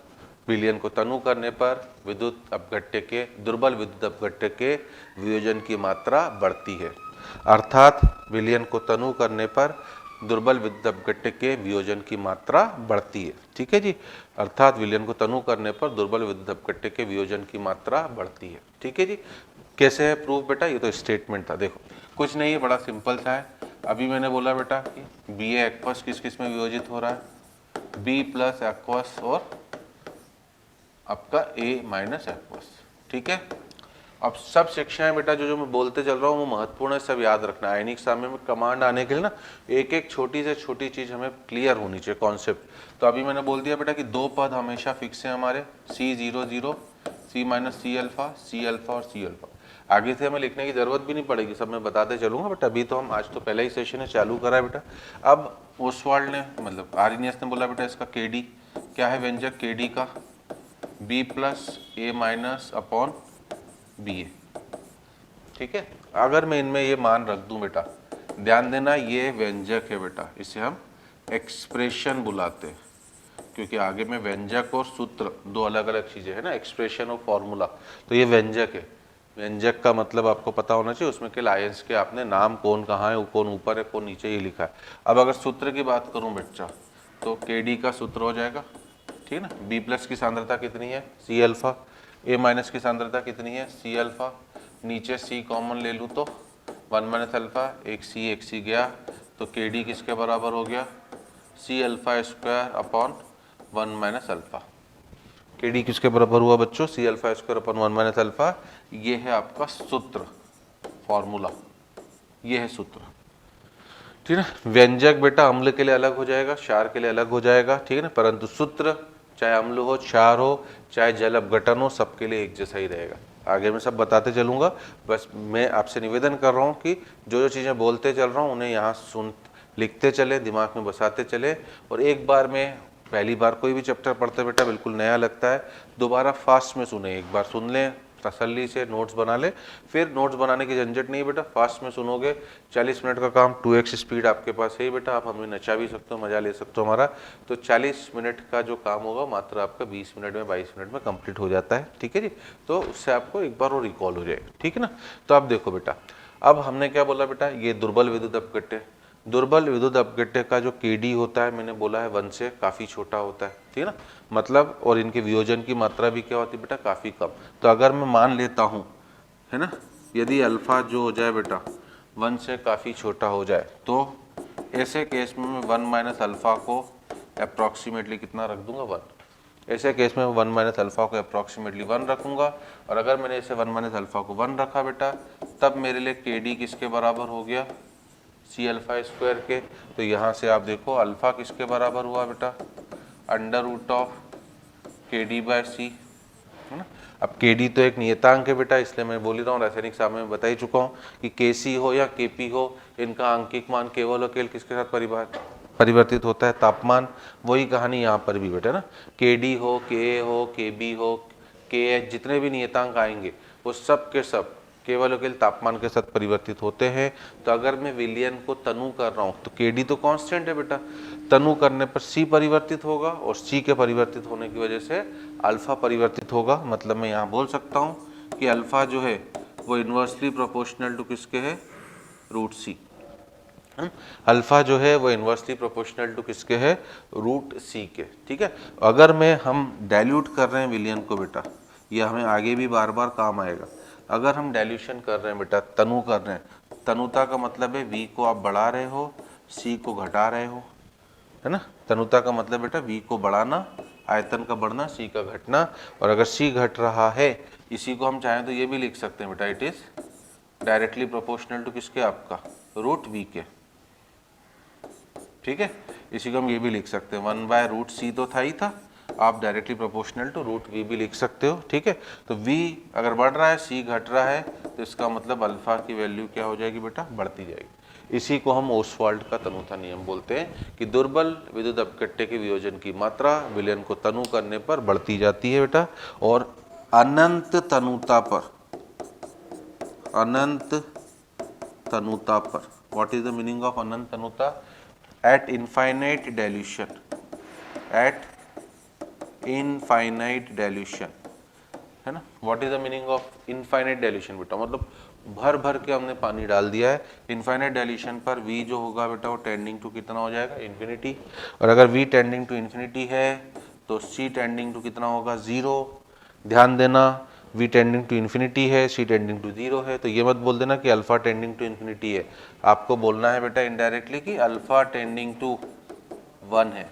Speaker 1: विद्युत अपघट्य के, दुर्बल विद्युत अपघट्य के वियोजन की मात्रा बढ़ती है, अर्थात विलयन को तनु करने पर दुर्बल विद्युत अपघट्य के वियोजन की मात्रा बढ़ती है, ठीक है जी, अर्थात विलयन को तनु करने पर दुर्बल विद्युत अपघट्य के वियोजन की मात्रा बढ़ती है, ठीक है जी। कैसे है प्रूफ बेटा, ये तो स्टेटमेंट था, देखो कुछ नहीं है, बड़ा सिंपल सा है। अभी मैंने बोला बेटा कि Ba एक्वस किस किस में वियोजित हो रहा है, B प्लस एक्वस और आपका A माइनस एक्वस, ठीक है। अब सब शिक्षाएं बेटा जो जो मैं बोलते चल रहा हूँ वो महत्वपूर्ण है, सब याद रखना। आयनिक साम्य में कमांड आने के लिए ना एक एक छोटी से छोटी चीज हमें क्लियर होनी चाहिए, कॉन्सेप्ट। तो अभी मैंने बोल दिया बेटा कि दो पद हमेशा फिक्स है हमारे, C00, C minus C alpha और C अल्फा। आगे से हमें लिखने की जरूरत भी नहीं पड़ेगी, सब मैं बताते चलूंगा, बट अभी तो हम आज तो पहला ही सेशन है, चालू करा है बेटा। अब ओस्वाल्ड ने, मतलब आर्यनियस ने बोला बेटा इसका Kd क्या है, व्यंजक Kd का B plus A minus upon Ba, ठीक है। अगर मैं इनमें ये मान रख दूं बेटा, ध्यान देना ये व्यंजक है बेटा, इसे हम एक्सप्रेशन बुलाते हैं, क्योंकि आगे में व्यंजक और सूत्र दो अलग अलग चीजें है ना, एक्सप्रेशन और फॉर्मूला। तो ये व्यंजक है, व्यंजक का मतलब आपको पता होना चाहिए, उसमें के लायंस के आपने नाम कौन कहाँ है, कौन ऊपर है कौन नीचे, ये लिखा है। अब अगर सूत्र की बात करूं बच्चा, तो KD का सूत्र हो जाएगा, ठीक है ना। B+ की सांद्रता कितनी है, C अल्फा। A- की सांद्रता कितनी है, C अल्फा। नीचे C कॉमन ले लूँ तो 1 - अल्फा, एक C गया, तो KD किसके बराबर हो गया, C alpha square upon 1 - alpha. KD किसके बराबर हुआ बच्चों, C alpha square upon 1 - alpha. ये है आपका सूत्र, फॉर्मूला, ये है सूत्र, ठीक है ना। व्यंजक बेटा अम्ल के लिए अलग हो जाएगा, क्षार के लिए अलग हो जाएगा, ठीक है ना, परंतु सूत्र चाहे अम्ल हो, क्षार हो, चाहे जल अपघटन हो, सबके लिए एक जैसा ही रहेगा। आगे मैं सब बताते चलूंगा, बस मैं आपसे निवेदन कर रहा हूँ कि जो जो चीज़ें बोलते चल रहा हूँ उन्हें यहाँ सुन लिखते चले, दिमाग में बसाते चले, और एक बार में, पहली बार कोई भी चैप्टर पढ़ते बेटा बिल्कुल नया लगता है, दोबारा फास्ट में सुने, एक बार सुन लें तसल्ली से, नोट्स बना ले, फिर नोट्स बनाने की झंझट नहीं है बेटा, फास्ट में सुनोगे, 40 मिनट का काम, 2x स्पीड आपके पास है ही बेटा, आप हमें नचा भी सकते हो, मजा ले सकते हो हमारा। तो 40 मिनट का जो काम होगा मात्र आपका 20 मिनट में, 22 मिनट में कंप्लीट हो जाता है, ठीक है जी। तो उससे आपको एक बार वो रिकॉल हो जाएगा, ठीक है ना। तो आप देखो बेटा, अब हमने क्या बोला बेटा, ये दुर्बल विद्युत अपघट्य, दुर्बल विद्युत अपघट्य का जो KD होता है, मैंने बोला है 1 से काफ़ी छोटा होता है, ठीक है ना, मतलब, और इनके वियोजन की मात्रा भी क्या होती है बेटा, काफ़ी कम। तो अगर मैं मान लेता हूँ, है ना, यदि अल्फा जो हो जाए बेटा 1 से काफ़ी छोटा हो जाए, तो ऐसे केस में मैं 1 - अल्फा को अप्रॉक्सीमेटली कितना रख दूंगा, 1। ऐसे केस में 1 - अल्फा को अप्रॉक्सीमेटली 1 रखूंगा, और अगर मैंने इसे 1 - अल्फा को 1 रखा बेटा, तब मेरे लिए KD किसके बराबर हो गया, C अल्फा स्क्वायर के। तो यहाँ से आप देखो अल्फा किसके बराबर हुआ बेटा, √ऑफ KD/C, है ना। अब KD तो एक नियतांक है बेटा, इसलिए मैं बोल ही रहा हूँ, रासायनिक सामने में बता ही चुका हूँ कि KC हो या KP हो, इनका आंकिक मान केवल और केवल किसके साथ परिवर्तित होता है, तापमान। वही कहानी यहाँ पर भी बेटा ना, KD हो, KA हो, KB हो, KH, जितने भी नियतांक आएंगे वो सब के सब केवल और केवल तापमान के साथ परिवर्तित होते हैं। तो अगर मैं विलयन को तनु कर रहा हूँ तो KD तो कांस्टेंट है बेटा, तनु करने पर C परिवर्तित होगा, और C के परिवर्तित होने की वजह से अल्फा परिवर्तित होगा। मतलब मैं यहाँ बोल सकता हूँ कि अल्फा जो है वो इन्वर्सली प्रोपोर्शनल टू किसके है, √C। अल्फा जो है वो इन्वर्सली प्रोपोर्शनल टू किसके है, √C के, ठीक है। अगर मैं हम डाइल्यूट कर रहे हैं विलयन को बेटा, ये हमें आगे भी बार बार काम आएगा। अगर हम डाइल्यूशन कर रहे हैं बेटा, तनु कर रहे हैं, तनुता का मतलब है V को आप बढ़ा रहे हो, C को घटा रहे हो, है ना। तनुता का मतलब बेटा V को बढ़ाना, आयतन का बढ़ना, C का घटना। और अगर C घट रहा है, इसी को हम चाहें तो ये भी लिख सकते हैं बेटा, it is directly proportional to किसके, आपका √V के, ठीक है। इसी को हम ये भी लिख सकते हैं, 1/√C तो था ही था, आप डायरेक्टली प्रोपोर्शनल टू √V भी लिख सकते हो, ठीक है। तो V अगर बढ़ रहा है, C घट रहा है, तो इसका मतलब अल्फा की वैल्यू क्या हो जाएगी बेटा, बढ़ती जाएगी। इसी को हम ओस्वाल्ड का तनुता नियम बोलते हैं कि दुर्बल विद्युत अपघट्य के वियोजन की मात्रा विलयन को तनु करने पर बढ़ती जाती है बेटा, और अनंत तनुता पर, अनंत तनुता पर, what is the meaning of अनंत तनुता, at infinite dilution, at infinite dilution, है ना। What is the meaning of infinite dilution बेटा, मतलब भर भर के हमने पानी डाल दिया है। इनफाइनाइट डाइल्यूशन पर V जो होगा बेटा वो टेंडिंग टू कितना हो जाएगा, इन्फिनिटी। और अगर V टेंडिंग टू इन्फिनिटी है तो C टेंडिंग टू कितना होगा, 0। ध्यान देना, V टेंडिंग टू इन्फिनिटी है, C टेंडिंग टू 0 है, तो ये मत बोल देना कि अल्फा टेंडिंग टू इन्फिनिटी है। आपको बोलना है बेटा इनडायरेक्टली कि अल्फा टेंडिंग टू 1 है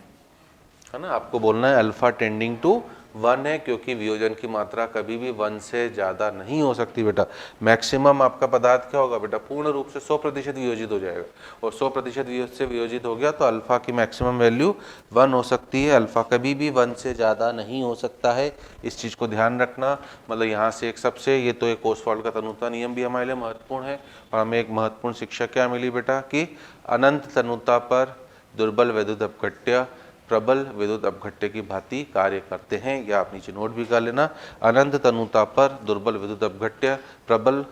Speaker 1: ना। आपको बोलना है अल्फा टेंडिंग टू 1 है, क्योंकि वियोजन की मात्रा कभी भी 1 से ज़्यादा नहीं हो सकती बेटा। मैक्सिमम आपका पदार्थ क्या होगा बेटा, पूर्ण रूप से 100% वियोजित हो जाएगा, और 100% से वियोजित हो गया तो अल्फा की मैक्सिमम वैल्यू 1 हो सकती है। अल्फा कभी भी 1 से ज़्यादा नहीं हो सकता है, इस चीज़ को ध्यान रखना। मतलब यहाँ से एक सबसे, ये तो एक ओस्वाल्ड का तनुता नियम भी हमारे लिए महत्वपूर्ण है, और हमें एक महत्वपूर्ण शिक्षा क्या मिली बेटा कि अनंत तनुता पर दुर्बल विद्युत अपघट्य प्रबल विद्युत अपघट्य की भांति कार्य करते हैं, या आप नीचे नोट भी कर लेना। अनंत तनुता पर दुर्बल विद्युत अपघट्य प्रबल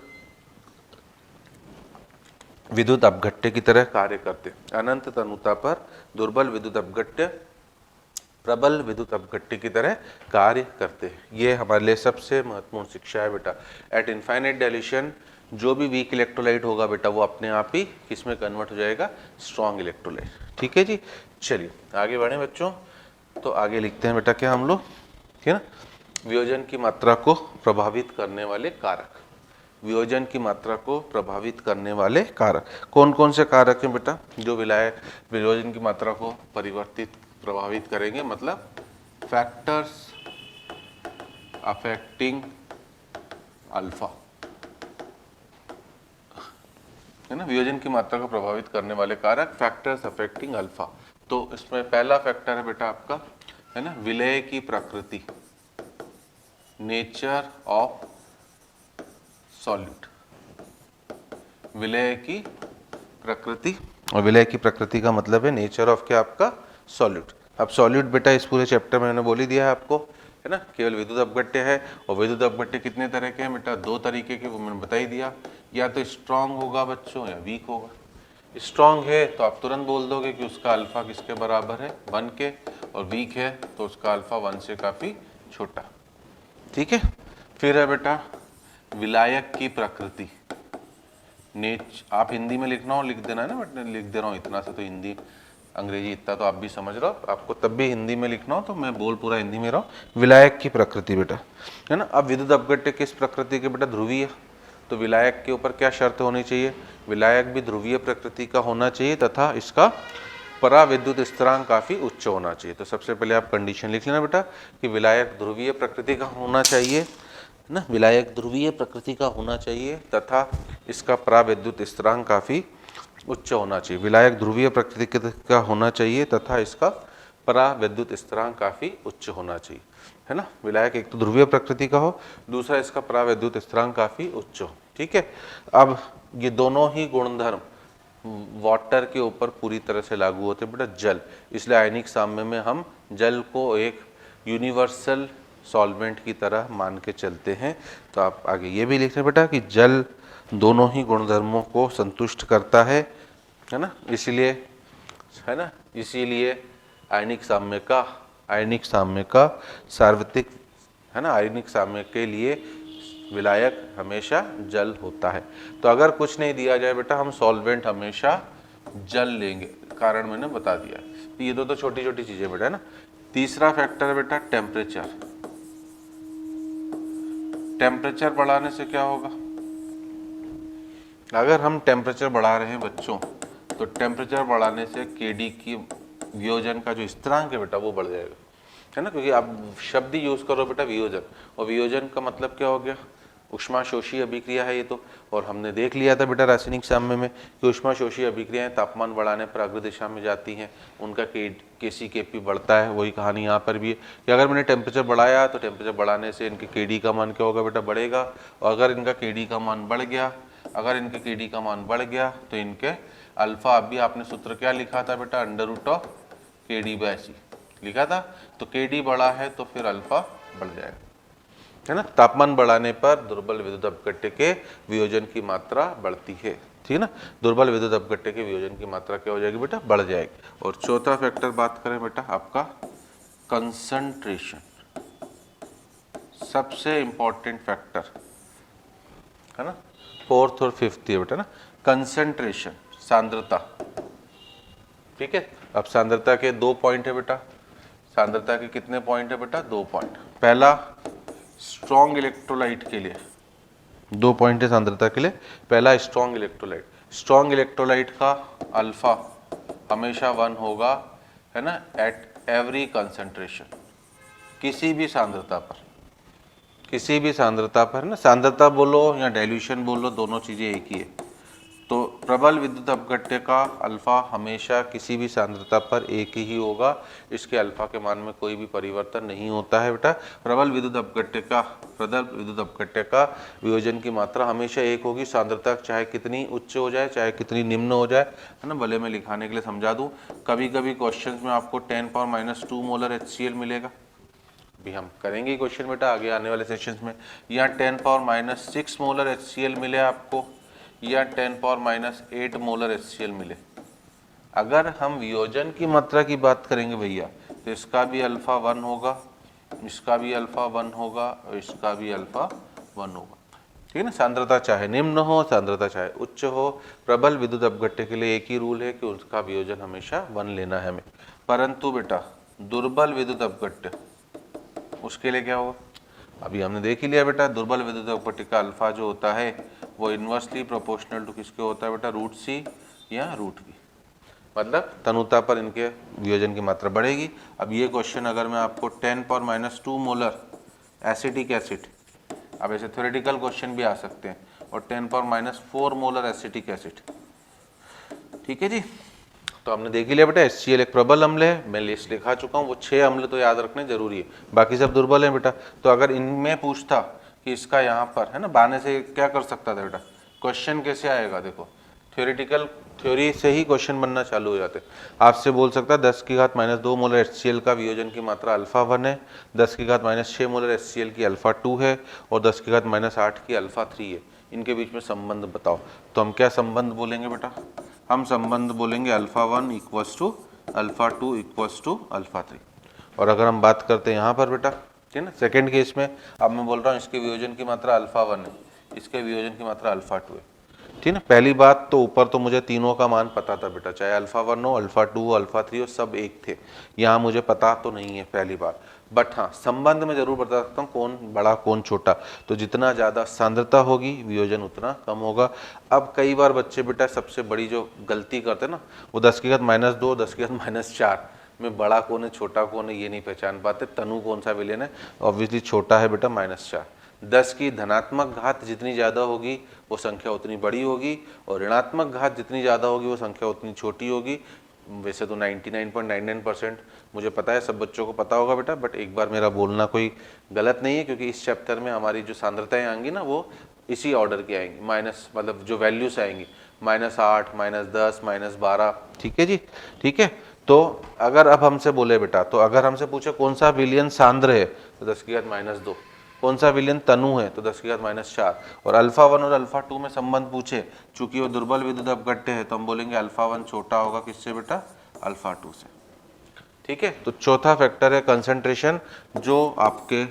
Speaker 1: विद्युत अपघट्य की तरह कार्य करते हैं। अनंत तनुता पर दुर्बल विद्युत अपघट्य प्रबल विद्युत अपघट्य की तरह कार्य करते हैं। ये हमारे लिए सबसे महत्वपूर्ण शिक्षा है बेटा। एट इनफाइनाइट डाइल्यूशन जो भी वीक इलेक्ट्रोलाइट होगा बेटा वो अपने आप ही किसमें कन्वर्ट हो जाएगा, स्ट्रॉन्ग इलेक्ट्रोलाइट। ठीक है जी, चलिए आगे बढ़े बच्चों। तो आगे लिखते हैं बेटा क्या हम लोग, ठीक है ना, वियोजन की मात्रा को प्रभावित करने वाले कारक। वियोजन की मात्रा को प्रभावित करने वाले कारक कौन कौन से कारक हैं बेटा, जो विलायक वियोजन की मात्रा को प्रभावित करेंगे, मतलब फैक्टर्स अफेक्टिंग अल्फा, है ना। वियोजन की मात्रा को प्रभावित करने वाले कारक फैक्टर्स अफेक्टिंग अल्फा। तो इसमें पहला फैक्टर है बेटा आपका, है ना, विलय की प्रकृति, नेचर ऑफ सॉल्यूट। विलय की प्रकृति, और विलय की प्रकृति का मतलब है नेचर ऑफ क्या, आपका सॉल्यूट। अब सॉल्यूट बेटा इस पूरे चैप्टर में मैंने बोल ही दिया है आपको, है ना। केवल विद्युत अपघट्य है, और विद्युत अपघट्य कितने तरह के हैं बेटा, दो तरीके के, वो मैंने बता ही दिया। या तो स्ट्रांग होगा बच्चों या वीक होगा। स्ट्रांग है तो आप तुरंत बोल दोगे कि उसका अल्फा किसके बराबर है, 1 के, और वीक है तो उसका अल्फा 1 से काफी छोटा। ठीक है, फिर है बेटा विलायक की प्रकृति, आप हिंदी में लिखना हो लिख देना है ना, बट लिख दे रहा हूँ इतना से, तो हिंदी अंग्रेजी इतना तो आप भी समझ रहे हो, आपको तब भी हिंदी में लिखना हो तो मैं बोल पूरा हिंदी में रहा हूँ। विलायक की प्रकृति बेटा, है ना। अब विद्युत अपघट्य किस प्रकृति के बेटा, ध्रुवीय। तो विलायक के ऊपर क्या शर्त होनी चाहिए, विलायक भी ध्रुवीय प्रकृति का होना चाहिए तथा इसका पराविद्युत स्थिरांक काफी उच्च होना चाहिए। तो सबसे पहले आप कंडीशन लिख लेना बेटा कि विलायक ध्रुवीय प्रकृति का होना चाहिए ना, विलायक ध्रुवीय प्रकृति का होना चाहिए तथा इसका पराविद्युत स्थिरांक काफी उच्च होना चाहिए। विलायक ध्रुवीय प्रकृति का होना चाहिए तथा इसका पराविद्युत स्थिरांक काफी उच्च होना चाहिए, है ना। विलायक एक तो ध्रुवीय प्रकृति का हो, दूसरा इसका पराविद्युत स्थिरांक काफी उच्च हो। ठीक है, अब ये दोनों ही गुणधर्म वाटर के ऊपर पूरी तरह से लागू होते हैं बेटा, जल। इसलिए आयनिक साम्य में हम जल को एक यूनिवर्सल सॉल्वेंट की तरह मान के चलते हैं। तो आप आगे ये भी लिख रहे बेटा कि जल दोनों ही गुणधर्मों को संतुष्ट करता है ना, इसीलिए, है ना, इसीलिए आयनिक साम्य का सार्वत्रिक, है ना, आयनिक साम्य के लिए विलायक हमेशा जल होता है। तो अगर कुछ नहीं दिया जाए बेटा हम सॉल्वेंट हमेशा जल लेंगे, कारण मैंने बता दिया। ये दो तो छोटी छोटी चीजें बेटा, है ना। तीसरा फैक्टर है बेटा टेम्परेचर। टेम्परेचर बढ़ाने से क्या होगा, अगर हम टेम्परेचर बढ़ा रहे हैं बच्चों, तो टेम्परेचर बढ़ाने से केडी की वियोजन का जो स्थिरांक है बेटा वो बढ़ जाएगा, है ना। क्योंकि आप शब्द ही यूज करो बेटा वियोजन, और वियोजन का मतलब क्या हो गया, ऊष्माशोषी अभिक्रिया है ये तो। और हमने देख लिया था बेटा रासायनिक साम्य में कि ऊष्माशोषी अभिक्रियाएं तापमान बढ़ाने पर अग्र दिशा में जाती हैं, उनका केसी केपी बढ़ता है। वही कहानी यहाँ पर भी है कि अगर मैंने टेम्परेचर बढ़ाया तो टेम्परेचर बढ़ाने से इनके केडी का मान क्या होगा बेटा, बढ़ेगा। और अगर इनका केडी का मान बढ़ गया, अगर इनके केडी का मान बढ़ गया तो इनके अल्फा, अभी आपने सूत्र क्या लिखा था बेटा, √ऑफ KD/C लिखा था। तो KD बढ़ा है तो फिर अल्फा बढ़ जाएगा, है ना। तापमान बढ़ाने पर दुर्बल विद्युत अपघट्य के वियोजन की मात्रा बढ़ती है, ठीक है ना। दुर्बल विद्युत अपघट्य के वियोजन की मात्रा क्या हो जाएगी बेटा, बढ़ जाएगी। और चौथा फैक्टर बात करें बेटा आपका कंसंट्रेशन, सबसे इंपॉर्टेंट फैक्टर, है ना। फोर्थ और फिफ्थ है बेटा ना, कंसंट्रेशन, सांद्रता। ठीक है, अब सांद्रता के 2 पॉइंट है बेटा। सांद्रता के कितने पॉइंट है बेटा, 2 पॉइंट। पहला स्ट्रॉन्ग इलेक्ट्रोलाइट के लिए 2 पॉइंट है सांद्रता के लिए। पहला स्ट्रॉन्ग इलेक्ट्रोलाइट, स्ट्रॉन्ग इलेक्ट्रोलाइट का अल्फा हमेशा 1 होगा, है ना, एट एवरी कंसंट्रेशन, किसी भी सांद्रता पर, किसी भी सांद्रता पर, ना। सांद्रता बोलो या डाइल्यूशन बोलो, दोनों चीजें एक ही है। तो प्रबल विद्युत अपघट्य का अल्फा हमेशा किसी भी सांद्रता पर एक ही होगा, इसके अल्फा के मान में कोई भी परिवर्तन नहीं होता है बेटा। प्रबल विद्युत अपघट्य का वियोजन की मात्रा हमेशा एक होगी, सांद्रता चाहे कितनी उच्च हो जाए चाहे कितनी निम्न हो जाए, है ना। भले मैं लिखाने के लिए समझा दूं, कभी कभी क्वेश्चन में आपको 10⁻² मोलर HCl मिलेगा, भी हम करेंगे क्वेश्चन बेटा आगे आने वाले सेशंस में। या 10⁻6 मोलर HCl मिले आपको, या 10⁻8 मोलर HCl मिले। अगर हम वियोजन की मात्रा की बात करेंगे भैया, तो इसका भी अल्फा 1 होगा, इसका भी अल्फा 1 होगा और इसका भी अल्फा 1 होगा। ठीक है ना। सांद्रता चाहे निम्न हो, सांद्रता चाहे उच्च हो, प्रबल विद्युत अपघट्य के लिए एक ही रूल है कि उसका वियोजन हमेशा 1 लेना है हमें। परंतु बेटा दुर्बल विद्युत अपघट्य, उसके लिए क्या होगा? अभी हमने देख ही लिया बेटा, दुर्बल विद्युत अपघट्य का अल्फा जो होता है वो इन्वर्सली प्रोपोर्शनल टू किसके होता है बेटा? रूट सी या रूट वी। मतलब तनुता पर इनके वियोजन की मात्रा बढ़ेगी। अब ये क्वेश्चन अगर मैं आपको 10⁻² मोलर एसिटिक एसिड, अब ऐसे थ्योरेटिकल क्वेश्चन भी आ सकते हैं, और 10⁻4 मोलर एसिटिक एसिड, ठीक है जी। तो हमने देख ही लिया बेटा HCl एक प्रबल अम्ल है, मैं लिस्ट लिखा चुका हूँ, वो 6 अम्ल तो याद रखने जरूरी है, बाकी सब दुर्बल है बेटा। तो अगर इनमें पूछता कि इसका यहाँ पर है ना, बाने से क्या कर सकता था बेटा? क्वेश्चन कैसे आएगा? देखो थ्योरेटिकल थ्योरी से ही क्वेश्चन बनना चालू हो जाते। आपसे बोल सकता है 10⁻2 मोलर HCl का वियोजन की मात्रा अल्फा 1 है, 10⁻6 मोलर HCl की अल्फा 2 है, और 10⁻8 की अल्फा 3 है। इनके बीच में संबंध बताओ। तो हम क्या संबंध बोलेंगे बेटा? हम संबंध बोलेंगे alpha 1 equals to alpha 2 equals to alpha 3। और अगर हम बात करते हैं यहाँ पर बेटा, ठीक है ना, सेकेंड केस में, अब मैं बोल रहा हूँ इसके वियोजन की मात्रा अल्फा 1 है, इसके वियोजन की मात्रा अल्फा 2 है। ठीक है। पहली बात तो ऊपर तो मुझे तीनों का मान पता था बेटा, चाहे अल्फा 1 हो, अल्फा 2 हो, अल्फा 3 हो, सब एक थे। यहाँ मुझे पता तो नहीं है पहली बात, बट हाँ संबंध में जरूर बता सकता हूँ कौन बड़ा कौन छोटा। तो जितना ज़्यादा सांद्रता होगी वियोजन उतना कम होगा। अब कई बार बच्चे बेटा सबसे बड़ी जो गलती करते हैं ना, वो 10⁻2 10⁻4 में बड़ा कौन है छोटा कौन है ये नहीं पहचान पाते। तनु कौन सा विलेन है? ऑब्वियसली छोटा है बेटा -4। 10 की धनात्मक घात जितनी ज़्यादा होगी वो संख्या उतनी बड़ी होगी, और ऋणात्मक घात जितनी ज़्यादा होगी वो संख्या उतनी छोटी होगी। वैसे तो 99.99% मुझे पता है, सब बच्चों को पता होगा बेटा, बट एक बार मेरा बोलना कोई गलत नहीं है, क्योंकि इस चैप्टर में हमारी जो सांद्रताएं आएंगी ना वो इसी ऑर्डर की आएंगी, माइनस मतलब जो वैल्यूज आएंगी -8 -10 -12। ठीक है जी, ठीक है। तो अगर अब हमसे बोले बेटा, तो अगर हमसे पूछे कौन सा विलयन सांद्र है, तो 10⁻2। कौन सा विलयन तनु है, तो 10⁻4। और अल्फा 1 और अल्फा 2 में संबंध पूछे, चूंकि वो दुर्बल विद्युत अपघट्य है, तो हम बोलेंगे अल्फा 1 छोटा होगा किससे बेटा? अल्फा 2 से। ठीक है। तो चौथा फैक्टर है कंसंट्रेशन, जो आपके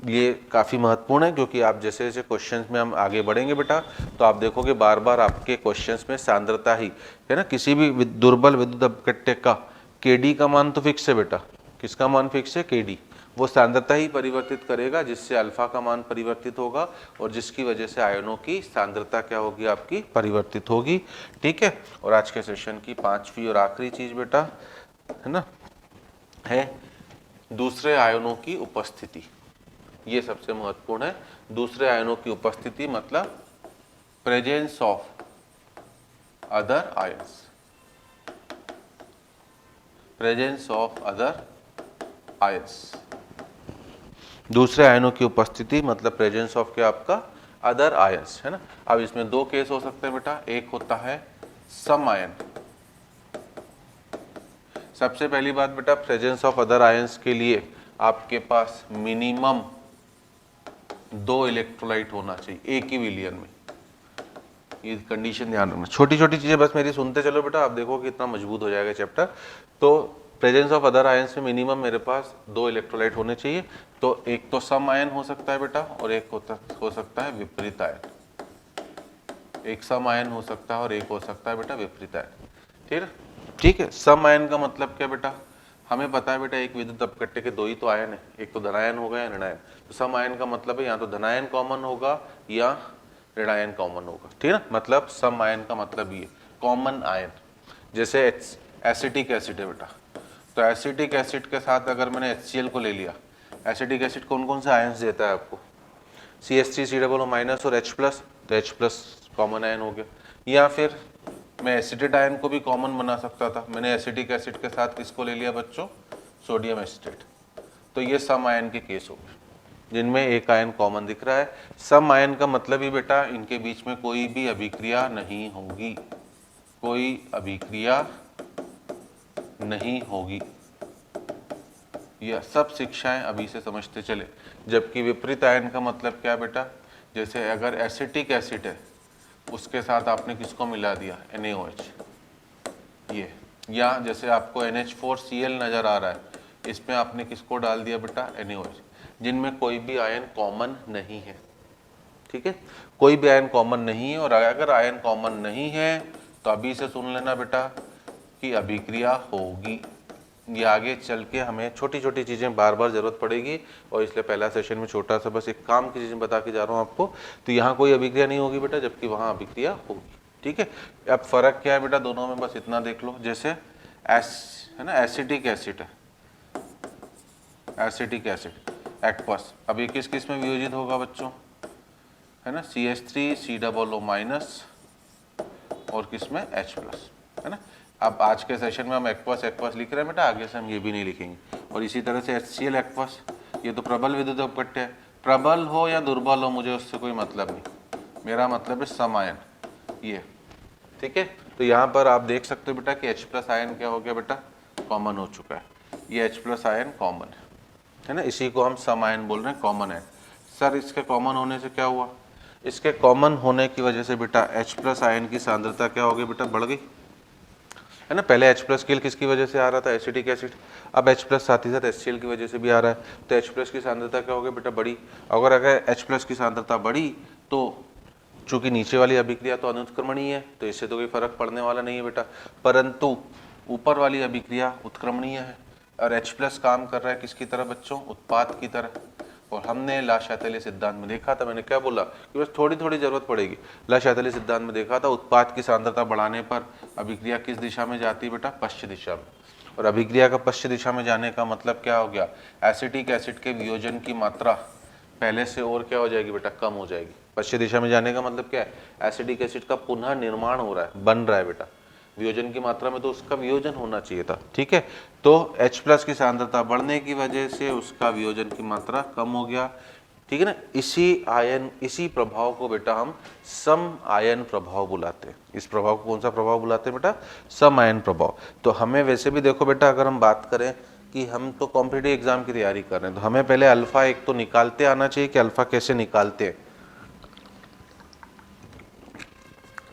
Speaker 1: ये काफ़ी महत्वपूर्ण है, क्योंकि आप जैसे जैसे क्वेश्चंस में हम आगे बढ़ेंगे बेटा, तो आप देखोगे बार बार आपके क्वेश्चंस में सांद्रता ही है ना। किसी भी दुर्बल विद्युत अपघट्य का Kd का मान तो फिक्स है बेटा। किसका मान फिक्स है? Kd। वो सांद्रता ही परिवर्तित करेगा, जिससे अल्फा का मान परिवर्तित होगा, और जिसकी वजह से आयनों की सांद्रता क्या होगी आपकी? परिवर्तित होगी। ठीक है। और आज के सेशन की पांचवी और आखिरी चीज बेटा है ना, है दूसरे आयनों की उपस्थिति। ये सबसे महत्वपूर्ण है। दूसरे आयनों की उपस्थिति मतलब presence of other ions, presence of other ions. दूसरे आयनों की उपस्थिति मतलब प्रेजेंस ऑफ क्या? आपका अदर आयंस, है ना। अब इसमें दो केस हो सकते हैं बेटा, एक होता है सम आयन। सबसे पहली बात बेटा, प्रेजेंस ऑफ अदर आयंस के लिए आपके पास मिनिमम 2 इलेक्ट्रोलाइट होना चाहिए एक ही विलियन में। ये कंडीशन ध्यान रखना। छोटी छोटी चीजें बस मेरी सुनते चलो बेटा, आप देखो कि इतना मजबूत हो जाएगा चैप्टर। तो प्रेजेंस ऑफ अदर आयंस में मिनिमम मेरे पास 2 इलेक्ट्रोलाइट होने चाहिए। तो एक तो सम आयन हो सकता है बेटा, और एक हो सकता है विपरीत आयन। एक सम आयन हो सकता है और एक हो सकता है बेटा विपरीत आयन। ठीक है, ठीक है। सम आयन का मतलब क्या बेटा? हमें पता है बेटा एक विद्युत अपघट्य के 2 ही तो आयन है, एक तो धनायन होगा या ऋणायन। तो सम आयन का मतलब है या तो धनायन कॉमन होगा या ऋणायन कॉमन होगा। ठीक है ना, मतलब सम आयन का मतलब ये कॉमन आयन। जैसे एसिटिक एसिड है बेटा, तो एसिटिक एसिड के साथ अगर मैंने HCl को ले लिया, एसिटिक एसिड कौन कौन से आयन्स देता है आपको? CH3COO- और H+, तो H+ कॉमन आयन हो गया। या फिर मैं एसिटेट आयन को भी कॉमन बना सकता था। मैंने एसिटिक एसिड के साथ किसको ले लिया बच्चों? Sodium acetate. तो ये सम आयन के केस हो गए जिनमें एक आयन कॉमन दिख रहा है। सम आयन का मतलब ही बेटा इनके बीच में कोई भी अभिक्रिया नहीं होगी, कोई अभिक्रिया नहीं होगी। यह सब शिक्षाएं अभी से समझते चले। जबकि विपरीत आयन का मतलब क्या बेटा? जैसे अगर एसिटिक एसिड है उसके साथ आपने किसको मिला दिया? NaOH। ये, या जैसे आपको NH4Cl नजर आ रहा है, इसमें आपने किसको डाल दिया बेटा, NaOH, जिनमें कोई भी आयन कॉमन नहीं है। ठीक है, कोई भी आयन कॉमन नहीं है, और अगर आयन कॉमन नहीं है तो अभी से सुन लेना बेटा कि अभिक्रिया होगी। ये आगे चल के हमें छोटी छोटी चीज़ें बार बार जरूरत पड़ेगी, और इसलिए पहला सेशन में छोटा सा बस एक काम की चीज़ें बता के जा रहा हूँ आपको। तो यहाँ कोई अभिक्रिया नहीं होगी बेटा, जबकि वहाँ अभिक्रिया होगी। ठीक है, अब फर्क क्या है बेटा दोनों में, बस इतना देख लो। जैसे है ना, एसिटिक एसिड है, एसिटिक एसिड एक्वस, अब ये किस किस में वियोजित होगा बच्चों, है ना, CH3 COO माइनस और किस में H प्लस, है ना। अब आज के सेशन में हम एक्वस एक्वस लिख रहे हैं बेटा, आगे से हम ये भी नहीं लिखेंगे। और इसी तरह से HCl एक्वस, ये तो प्रबल विद्युत अपघट्य है, प्रबल हो या दुर्बल हो मुझे उससे कोई मतलब नहीं, मेरा मतलब है सम आयन ये। ठीक है, तो यहाँ पर आप देख सकते हो बेटा कि H प्लस आयन क्या हो गया बेटा, कॉमन हो चुका है, ये H प्लस आयन कॉमन है ना, इसी को हम सम आयन बोल रहे हैं, कॉमन है। सर इसके कॉमन होने से क्या हुआ, इसके कॉमन होने की वजह से बेटा H प्लस आयन की सांद्रता क्या हो गई बेटा, बढ़ गई, है ना। पहले H प्लस केवल किसकी वजह से आ रहा था, एसिटिक एसिड, अब H प्लस साथ ही साथ HCl की वजह से भी आ रहा है, तो H प्लस की सांद्रता क्या हो गई बेटा, बढ़ी। अगर H प्लस की सांद्रता बढ़ी तो चूंकि नीचे वाली अभिक्रिया तो अनुत्क्रमणीय है, तो इससे तो कोई फर्क पड़ने वाला नहीं है बेटा, परंतु ऊपर वाली अभिक्रिया उत्क्रमणीय है, और H प्लस काम कर रहा है किसकी तरह बच्चों, उत्पाद की तरह। और हमने ला शातलीय सिद्धांत में देखा था, मैंने क्या बोला कि बस थोड़ी थोड़ी जरूरत पड़ेगी। ला शातलीय सिद्धांत में देखा था, उत्पाद की सांद्रता बढ़ाने पर अभिक्रिया किस दिशा में जाती है बेटा, पश्चिम दिशा में। और अभिक्रिया का पश्चिम दिशा में जाने का मतलब क्या हो गया, एसिटिक एसिड के वियोजन की मात्रा पहले से और क्या हो जाएगी बेटा, कम हो जाएगी। पश्चिम दिशा में जाने का मतलब क्या है, एसिडिक एसिड का पुनः निर्माण हो रहा है, बन रहा है बेटा, वियोजन की मात्रा में तो उसका वियोजन होना चाहिए था। ठीक है, तो H प्लस की सांद्रता बढ़ने की वजह से उसका वियोजन की मात्रा कम हो गया। ठीक है ना, इसी प्रभाव को बेटा हम सम आयन प्रभाव बुलाते हैं। इस प्रभाव को कौन सा प्रभाव बुलाते हैं बेटा, सम आयन प्रभाव। तो हमें वैसे भी देखो बेटा, अगर हम बात करें कि हम तो कॉम्पिटिटिव एग्जाम की तैयारी कर रहे हैं, तो हमें पहले अल्फा एक तो निकालते आना चाहिए कि अल्फा कैसे निकालते हैं।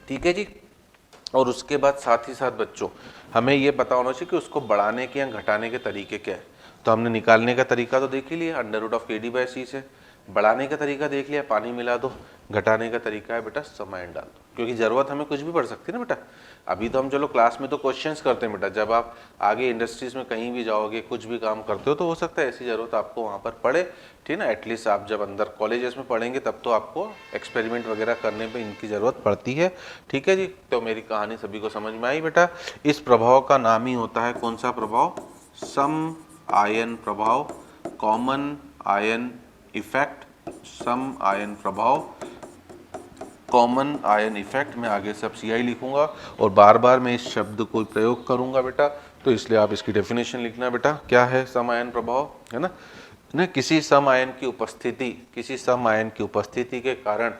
Speaker 1: ठीक है जी, और उसके बाद साथ ही साथ बच्चों हमें ये पता होना चाहिए कि उसको बढ़ाने के या घटाने के तरीके क्या है। तो हमने निकालने का तरीका तो देख ही लिया, √KD/C से। बढ़ाने का तरीका देख लिया, पानी मिला दो। घटाने का तरीका है बेटा सम आयन डाल दो, क्योंकि जरूरत हमें कुछ भी पड़ सकती है ना बेटा। अभी तो हम चलो क्लास में तो क्वेश्चंस करते हैं बेटा, जब आप आगे इंडस्ट्रीज में कहीं भी जाओगे, कुछ भी काम करते हो, तो हो सकता है ऐसी जरूरत आपको वहाँ पर पड़े। ठीक है ना, एटलीस्ट आप जब अंदर कॉलेजेस में पढ़ेंगे तब तो आपको एक्सपेरिमेंट वगैरह करने पे इनकी ज़रूरत पड़ती है। ठीक है जी, तो मेरी कहानी सभी को समझ में आई बेटा। इस प्रभाव का नाम ही होता है कौन सा प्रभाव, सम आयन प्रभाव, कॉमन आयन इफेक्ट, सम आयन प्रभाव, कॉमन आयन इफेक्ट। मैं आगे सब CI लिखूंगा और बार बार मैं इस शब्द को प्रयोग करूंगा बेटा, तो इसलिए आप इसकी डेफिनेशन लिखना बेटा, क्या है सम आयन प्रभाव, है ना। किसी सम आयन की उपस्थिति के कारण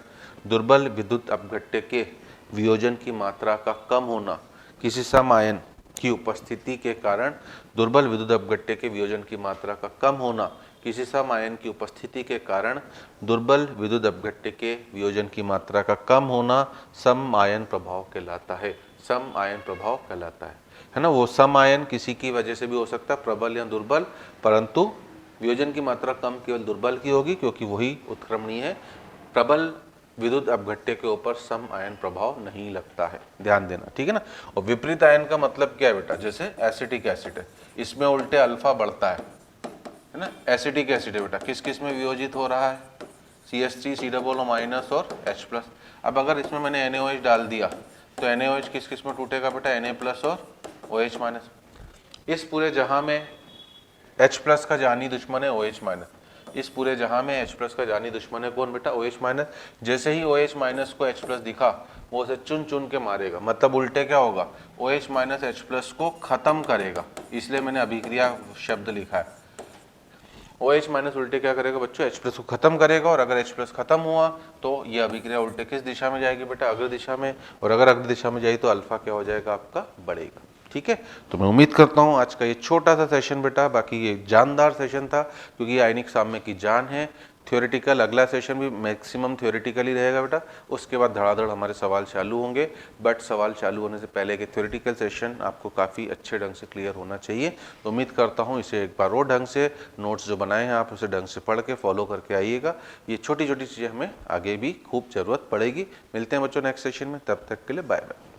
Speaker 1: दुर्बल विद्युत अपघट्य के वियोजन की मात्रा का कम होना, किसी सम आयन की उपस्थिति के कारण दुर्बल विद्युत अपघट्य के वियोजन की मात्रा का कम होना, किसी सम आयन की उपस्थिति के कारण दुर्बल विद्युत अपघट्य के वियोजन की मात्रा का कम होना सम आयन प्रभाव कहलाता है, सम आयन प्रभाव कहलाता है ना। वो सम आयन किसी की वजह से भी हो सकता है, प्रबल या दुर्बल, परंतु वियोजन की मात्रा कम केवल दुर्बल की होगी, क्योंकि वही उत्क्रमणीय है। प्रबल विद्युत अपघट्य के ऊपर सम आयन प्रभाव नहीं लगता है, ध्यान देना। ठीक है ना। और विपरीत आयन का मतलब क्या है बेटा, जैसे एसिटिक एसिड है, इसमें उल्टे अल्फा बढ़ता है ना। एसिटिक एसिड है बेटा, किस किस में वियोजित हो रहा है, CH3 COO माइनस और H प्लस। अब अगर इसमें मैंने NaOH डाल दिया तो NaOH किस किस में टूटेगा बेटा, Na प्लस और OH माइनस। इस पूरे जहां में H प्लस का जानी दुश्मन है OH माइनस, इस पूरे जहां में H प्लस का जानी दुश्मन है कौन बेटा, OH माइनस। जैसे ही OH माइनस को H प्लस दिखा, वो उसे चुन चुन के मारेगा, मतलब उल्टे क्या होगा, OH माइनस H प्लस को खत्म करेगा, इसलिए मैंने अभिक्रिया शब्द लिखा है। OH माइनस उल्टे क्या करेगा बच्चों, H प्लस को खत्म करेगा, और अगर H प्लस खत्म हुआ तो ये अभिक्रिया उल्टे किस दिशा में जाएगी बेटा, अग्र दिशा में, और अगर अग्र दिशा में जाए तो अल्फा क्या हो जाएगा आपका, बढ़ेगा। ठीक है, तो मैं उम्मीद करता हूँ आज का ये छोटा सा सेशन बेटा, बाकी ये जानदार सेशन था, क्योंकि ये आयनिक साम्य की जान है। थ्योरेटिकल अगला सेशन भी मैक्सिमम थ्योरेटिकल ही रहेगा बेटा, उसके बाद धड़ाधड़ हमारे सवाल चालू होंगे। बट सवाल चालू होने से पहले के थ्योरेटिकल सेशन आपको काफ़ी अच्छे ढंग से क्लियर होना चाहिए। तो उम्मीद करता हूँ इसे एक बार और ढंग से नोट्स जो बनाए हैं आप उसे ढंग से पढ़ के फॉलो करके आइएगा। ये छोटी छोटी चीज़ें हमें आगे भी खूब ज़रूरत पड़ेगी। मिलते हैं बच्चों नेक्स्ट सेशन में, तब तक के लिए बाय बाय।